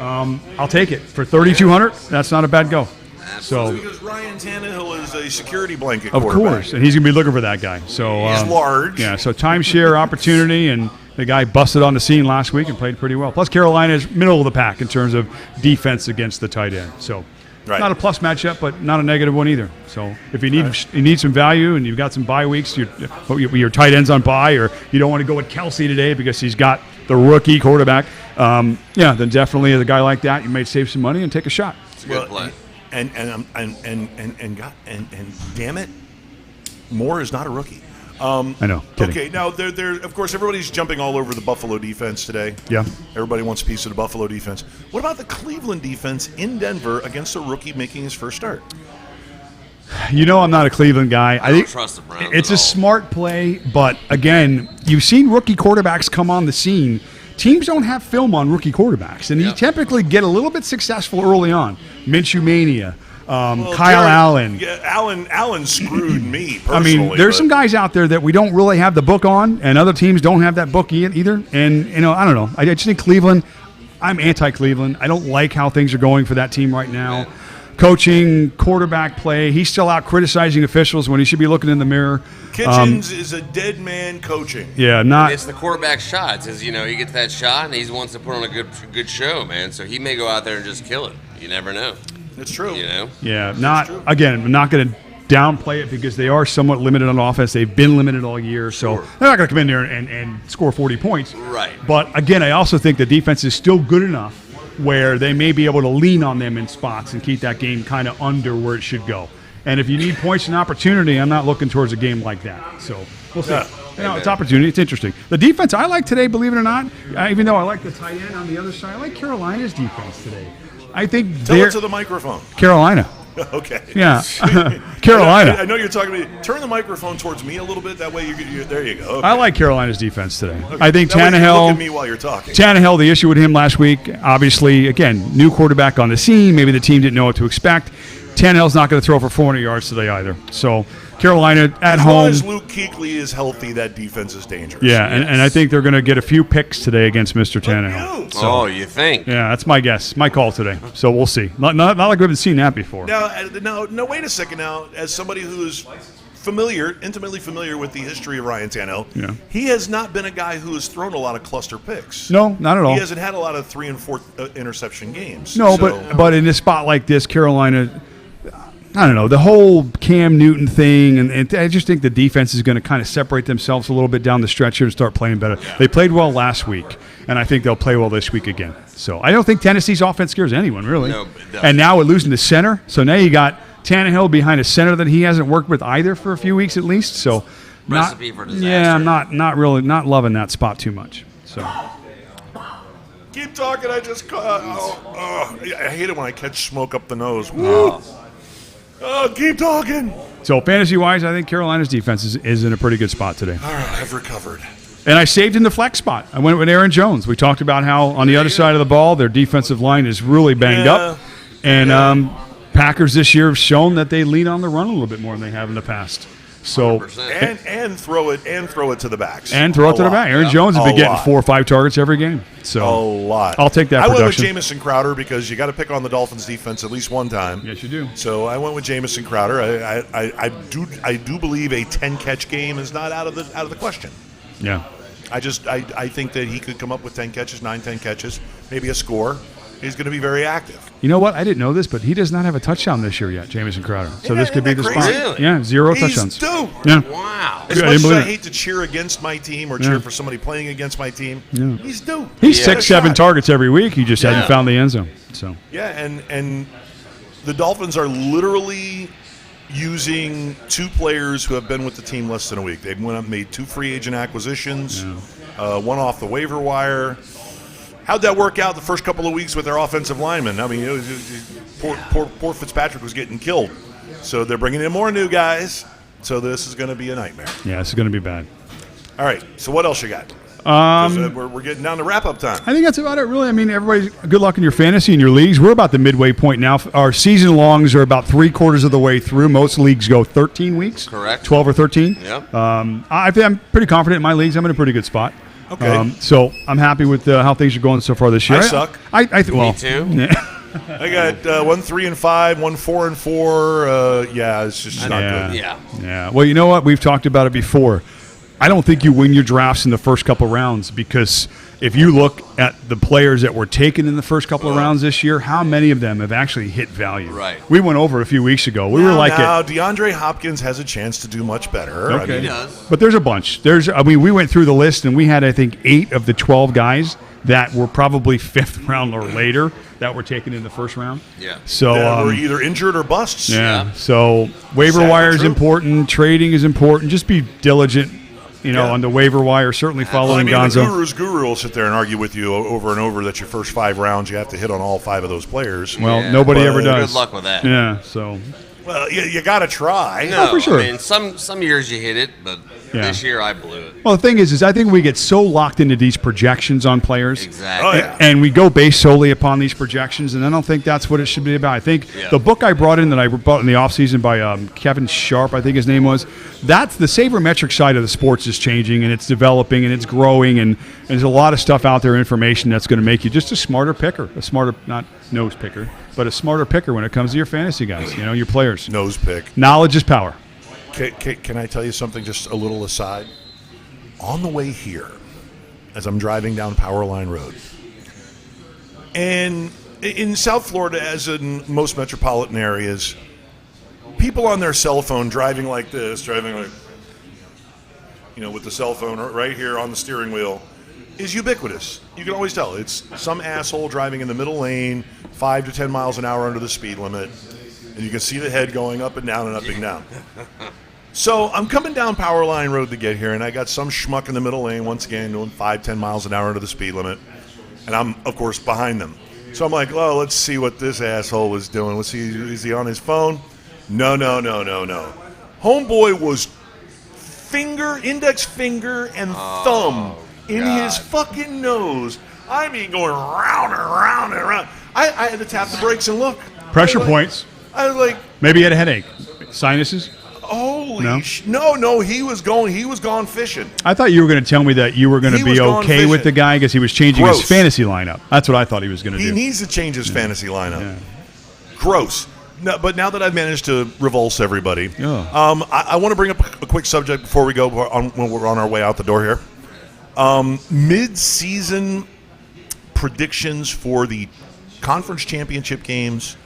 I'll take it for 3,200. That's not a bad go. Absolutely. Because Ryan Tannehill is a security blanket Of quarterback. course, and he's going to be looking for that guy. So He's large. Yeah, so timeshare opportunity, and the guy busted on the scene last week and played pretty well. Plus, Carolina is middle of the pack in terms of defense against the tight end. So Right. not a plus matchup, but not a negative one either. So if you need some value and you've got some bye weeks, your tight end's on bye, or you don't want to go with Kelsey today because he's got the rookie quarterback, then definitely as a guy like that, you may save some money and take a shot. It's a good play. And damn it, Moore is not a rookie. I know. Kidding. Okay, now there. Of course, everybody's jumping all over the Buffalo defense today. Yeah. Everybody wants a piece of the Buffalo defense. What about the Cleveland defense in Denver against a rookie making his first start? I'm not a Cleveland guy. I don't trust the Browns It's at a all. smart play, but again, you've seen rookie quarterbacks come on the scene. Teams don't have film on rookie quarterbacks, and you Yep. typically get a little bit successful early on. Minshew Mania, Well, Kyle Jared- Allen. Yeah, Allen screwed me I personally. mean, there's but- some guys out there that we don't really have the book on, and other teams don't have that book either. And, I don't know. I just think Cleveland, I'm anti-Cleveland. I don't like how things are going for that team right now. Coaching, quarterback play, he's still out criticizing officials when he should be looking in the mirror. Kitchens is a dead man coaching. Yeah, not. It's the quarterback shot. It says, he gets that shot, and he wants to put on a good show, man. So he may go out there and just kill it. You never know. It's true. Yeah, I'm not going to downplay it because they are somewhat limited on offense. They've been limited all year, so Sure. they're not going to come in there and score 40 points. Right. But again, I also think the defense is still good enough where they may be able to lean on them in spots and keep that game kind of under where it should go. And if you need points and opportunity, I'm not looking towards a game like that. So we'll see. Yeah. It's opportunity. It's interesting. The defense I like today, believe it or not, even though I like the tight end on the other side, I like Carolina's defense today. I think Tell they're it to the microphone. Carolina. Okay. Yeah, Carolina. I know you're talking to me. Turn the microphone towards me a little bit. That way, you're there you go. Okay. I like Carolina's defense today. I think That way you can Tannehill. look at me while you're talking. Tannehill, the issue with him last week, obviously, again, new quarterback on the scene. Maybe the team didn't know what to expect. Tannehill's not going to throw for 400 yards today either. So Carolina at As long home. as Luke Kuechly is healthy, that defense is dangerous. Yeah, and I think they're going to get a few picks today against Mr. Tannehill. Oh, you think? Yeah, that's my guess, my call today. So we'll see. Not like we haven't seen that before. Now, wait a second. Now, as somebody who's intimately familiar with the history of Ryan Tannehill, Yeah. he has not been a guy who has thrown a lot of cluster picks. No, not at all. He hasn't had a lot of 3 and 4 interception games. No, So- but in a spot like this, Carolina, I don't know, the whole Cam Newton thing, and I just think the defense is going to kind of separate themselves a little bit down the stretch here and start playing better. They played well last week, and I think they'll play well this week again. So I don't think Tennessee's offense scares anyone, really. No, it doesn't. And now we're losing the center, so now you got Tannehill behind a center that he hasn't worked with either for a few weeks at least. So Recipe for disaster. Yeah, I'm not really loving that spot too much. So Keep talking. I just. I hate it when I catch smoke up the nose. Woo. Keep talking. So fantasy-wise, I think Carolina's defense is in a pretty good spot today. All right, I've recovered. And I saved in the flex spot. I went with Aaron Jones. We talked about how on the other side of the ball, their defensive line is really banged up. And Packers this year have shown that they lean on the run a little bit more than they have in the past. So 100%. And throw it to the backs. and throw it to the lot. back. Aaron Jones has been A getting lot. 4 or 5 targets every game. So A lot. I'll take that I went with production. Jamison Crowder because you got to pick on the Dolphins defense at least one time. Yes, you do. So I went with Jamison Crowder. I do believe a 10-catch game is not out of the question. Yeah. I think that he could come up with 10 catches, 9-10 catches, maybe a score. He's going to be very active. You know what? I didn't know this, but he does not have a touchdown this year yet, Jamison Crowder. So this could be the Isn't spot. that crazy? Really? Yeah, 0 He's touchdowns. due. Yeah. Wow. As Yeah, I much didn't as believe I it. hate to cheer against my team or Yeah. cheer for somebody playing against my team, Yeah. he's due. He's He had a 6-7 shot. targets every week. He just hasn't found the end zone. So Yeah, and the Dolphins are literally using 2 players who have been with the team less than a week. They went up and made 2 free agent acquisitions, one off the waiver wire. How'd that work out the first couple of weeks with their offensive linemen? I mean, poor Fitzpatrick was getting killed. So they're bringing in more new guys. So this is going to be a nightmare. yeah, this is going to be bad. All right, so what else you got? 'Cause, we're getting down to wrap-up time. I think that's about it, really. I mean, everybody, good luck in your fantasy and your leagues. We're about the midway point now. Our season longs are about 3/4 of the way through. Most leagues go 13 weeks. Correct. 12 or 13. Yep. I'm pretty confident in my leagues. I'm in a pretty good spot. Okay. So I'm happy with how things are going so far this year. I suck. Well, too. Yeah. I got 1 3-5, 1 4-4. Yeah, it's just not good. Yeah. Well, you know what? We've talked about it before. I don't think you win your drafts in the first couple rounds because if you look at the players that were taken in the first couple of rounds this year, how many of them have actually hit value? Right. We went over it a few weeks ago. We were like, DeAndre Hopkins has a chance to do much better. Okay. He does. But there's a bunch. We went through the list and we had, I think, 8 of the 12 guys that were probably 5th round or later that were taken in the first round. Yeah. So that were either injured or busts. Yeah. So waiver Sad, wire is true. important. Trading is important. Just be diligent. On the waiver wire, certainly following Gonzo. The guru's guru will sit there and argue with you over and over that your first 5 rounds you have to hit on all 5 of those players. Well, nobody ever does. Good luck with that. Yeah, so. Well, you got to try. No, for sure. I mean, some years you hit it, but this year I blew it. Well, the thing is I think we get so locked into these projections on players. Exactly. Oh, yeah. And we go based solely upon these projections, and I don't think that's what it should be about. I think the book I brought in that I bought in the offseason by Kevin Sharp, I think his name was, that's the sabermetric side of the sports is changing, and it's developing, and it's growing, and there's a lot of stuff out there, information that's going to make you just a smarter picker, not nose picker, but a smarter picker when it comes to your fantasy guys, your players. Nose pick. Knowledge is power. Can I tell you something, just a little aside? On the way here, as I'm driving down Powerline Road, and in South Florida, as in most metropolitan areas, people on their cell phone driving like this, with the cell phone right here on the steering wheel, is ubiquitous. You can always tell. It's some asshole driving in the middle lane, 5 to 10 miles an hour under the speed limit, and you can see the head going up and down and up and down. So I'm coming down Powerline Road to get here, and I got some schmuck in the middle lane, once again, doing 5, 10 miles an hour under the speed limit, and I'm, of course, behind them. So I'm like, well, let's see what this asshole was doing. Let's see, is he on his phone? No. Homeboy was index finger and thumb in his fucking nose. I mean, going round and round and round. I had to tap the brakes and look. Pressure points. I was like, maybe he had a headache. Sinuses? holy No? no, he was gone fishing. I thought you were going to tell me that you were going to be okay with the guy because he was changing his fantasy lineup. That's what I thought he was going to do. He needs to change his fantasy lineup. Yeah. Gross. No, but now that I've managed to revulse everybody, I want to bring up a quick subject before we go when we're on our way out the door here. Mid-season predictions for the conference championship games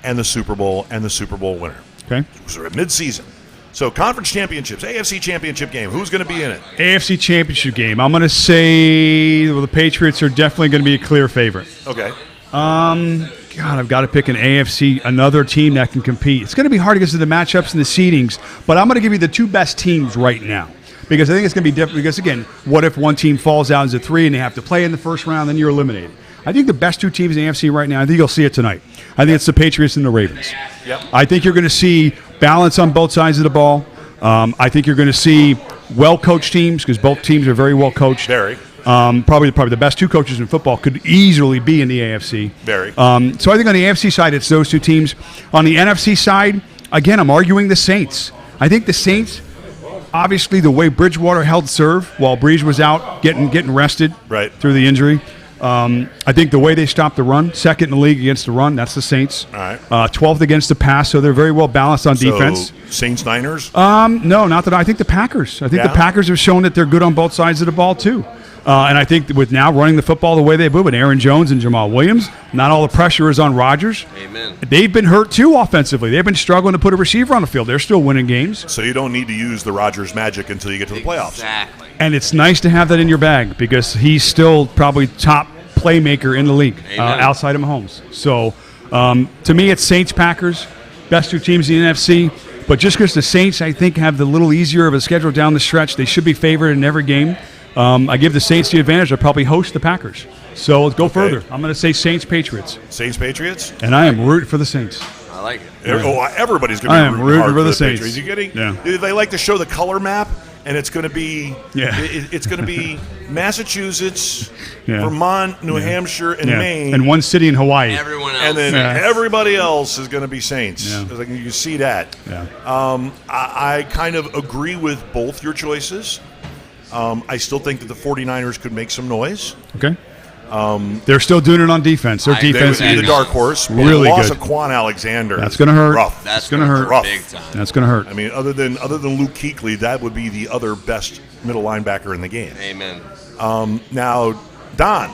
and the Super Bowl winner. Okay. So we're at mid-season. So conference championships, AFC championship game. Who's going to be in it? AFC championship game. I'm going to say the Patriots are definitely going to be a clear favorite. Okay. God, I've got to pick an AFC, another team that can compete. It's going to be hard because of the matchups and the seedings, but I'm going to give you the two best teams right now because I think it's going to be different. Because, again, what if one team falls out as 3 and they have to play in the first round, then you're eliminated. I think the best two teams in the AFC right now, I think you'll see it tonight. I think it's the Patriots and the Ravens. Yep. I think you're going to see balance on both sides of the ball. I think you're going to see well-coached teams because both teams are very well-coached. Very. Probably the best two coaches in football could easily be in the AFC. Very. So I think on the AFC side, it's those two teams. On the NFC side, again, I'm arguing the Saints. I think the Saints, obviously, the way Bridgewater held serve while Breeze was out getting rested through the injury. I think the way they stopped the run, second in the league against the run, that's the Saints. All right. 12th against the pass, so they're very well balanced on defense. Saints, Niners? No, not that. I think the Packers. I think the Packers have shown that they're good on both sides of the ball, too. And I think with now running the football the way they do, with Aaron Jones and Jamal Williams, not all the pressure is on Rodgers. Amen. They've been hurt, too, offensively. They've been struggling to put a receiver on the field. They're still winning games. So you don't need to use the Rodgers magic until you get to the playoffs. Exactly. And it's nice to have that in your bag because he's still probably top playmaker in the league outside of Mahomes. So, to me, it's Saints-Packers, best two teams in the NFC. But just because the Saints, I think, have the little easier of a schedule down the stretch, they should be favored in every game. I give the Saints the advantage. They'll probably host the Packers. So let's go further. I'm going to say Saints-Patriots. Saints-Patriots? And I am rooting for the Saints. I like it. Everybody's going to be rooting hard for the Saints. Patriots. You getting? Yeah. They like to show the color map, and it's going to be it's going to be Massachusetts, Vermont, New Hampshire, and Maine, and one city in Hawaii. Everyone else. and then everybody else is going to be Saints. Yeah. Like, you can see that. Yeah. I kind of agree with both your choices. I still think that the 49ers could make some noise. Okay. They're still doing it on defense. Their They would defense be the is dark horse. really the loss good. of Quan Alexander. That's going to hurt. Rough. That's gonna hurt. Rough. big time. That's going to hurt. I mean, other than Luke Kuechly, that would be the other best middle linebacker in the game. Amen. Now, Don,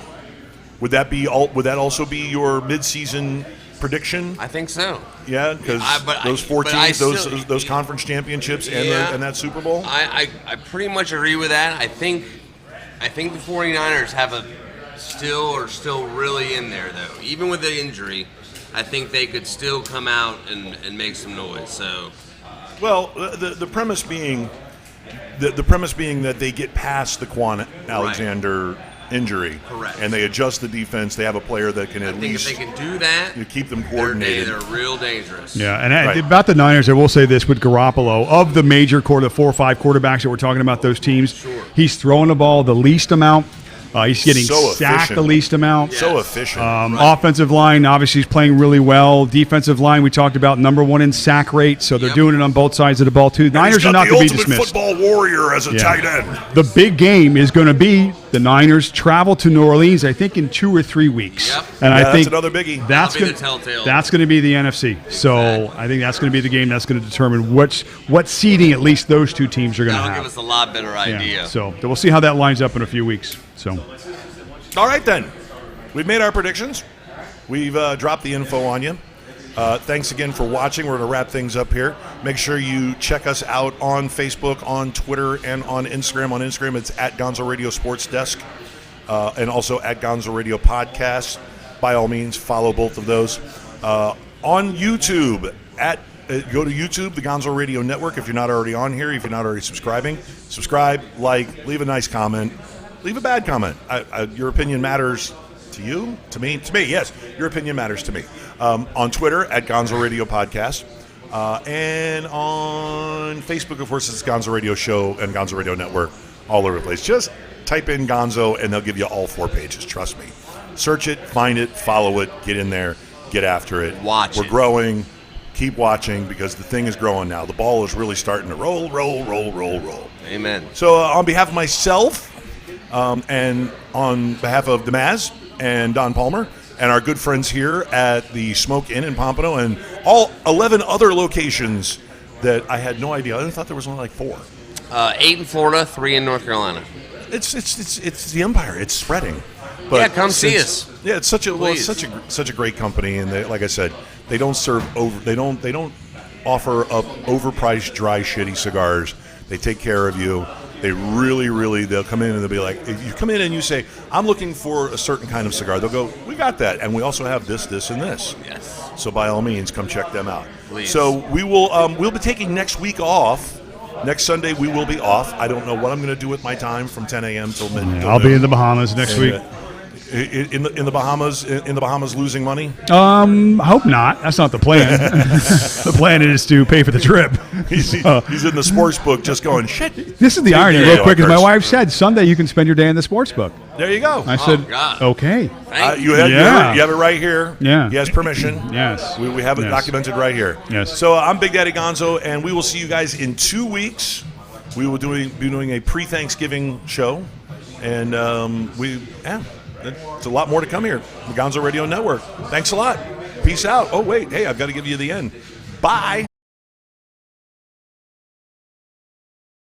would that also be your midseason prediction? I think so. Yeah, because those four teams, those conference championships, and that Super Bowl. I pretty much agree with that. I think the 49ers have still really in there though. Even with the injury, I think they could still come out and make some noise. So, well, the premise being that they get past the Quan Alexander injury, Correct. and they adjust the defense. They have a player that can at least if they can do that, you keep them coordinated. They're real dangerous. Yeah, and Right. about the Niners, I will say this with Garoppolo. Of the major 4 or 5 quarterbacks that we're talking about, those teams, he's throwing the ball the least amount. He's getting So sacked efficient. the least amount. So efficient. Offensive line, obviously, is playing really well. Defensive line, we talked about, #1 in sack rate, so they're doing it on both sides of the ball, too. Niners He's are got not to be the ultimate dismissed. football warrior as a tight end. The big game is going to be the Niners travel to New Orleans, I think, in 2 or 3 weeks. Yep. And Yeah, I that's think another biggie. That's That'll be going the telltale. That's going to be the NFC. So Exactly. I think that's going to be the game that's going to determine what seeding at least those two teams are going to That'll have. give us a lot better idea. So we'll see how that lines up in a few weeks. So. All right, then. We've made our predictions. We've dropped the info on you. Thanks again for watching. We're going to wrap things up here. Make sure you check us out on Facebook, on Twitter, and on Instagram. On Instagram, it's at Gonzo Radio Sports Desk, and also at Gonzo Radio Podcast. By all means, follow both of those. On YouTube, go to YouTube, the Gonzo Radio Network. If you're not already on here, if you're not already subscribing, subscribe, like, leave a nice comment. Leave a bad comment. Your opinion matters to you, to me, yes. Your opinion matters to me. On Twitter, at Gonzo Radio Podcast. And on Facebook, of course, it's Gonzo Radio Show and Gonzo Radio Network all over the place. Just type in Gonzo, and they'll give you all 4 pages. Trust me. Search it, find it, follow it, get in there, get after it. We're growing. Keep watching because the thing is growing now. The ball is really starting to roll. Amen. So on behalf of myself, and on behalf of the Mazz and Don Palmer and our good friends here at the Smoke Inn in Pompano and all 11 other locations that I had no idea. I thought there was only like 4. 8 in Florida, 3 in North Carolina. It's the empire. It's spreading. But Yeah, come see us. Yeah, it's such a great company, and they, like I said, they don't they don't offer up overpriced dry shitty cigars. They take care of you. They really, they'll come in and they'll be like, if you come in and you say, I'm looking for a certain kind of cigar, they'll go, we got that. And we also have this, and this. Yes. So by all means, come check them out. Please. So we will, we'll be taking next week off. Next Sunday, we will be off. I don't know what I'm going to do with my time from 10 a.m. till midnight. I'll be in the Bahamas next week. In the Bahamas, losing money. I hope not. That's not the plan. The plan is to pay for the trip. He's in the sports book, just going shit. This is the irony, Yeah, real quick, as my curse. wife said, Sunday you can spend your day in the sports book. There you go. I said, God. okay. Thank You you. have it right here. Yeah. He has permission. Yes. We have it Yes. documented right here. Yes. So I'm Big Daddy Gonzo, and we will see you guys in 2 weeks. We will be doing a pre-Thanksgiving show, and it's a lot more to come here. The Gonzo Radio Network. Thanks a lot. Peace out. Oh wait, hey, I've got to give you the end. Bye.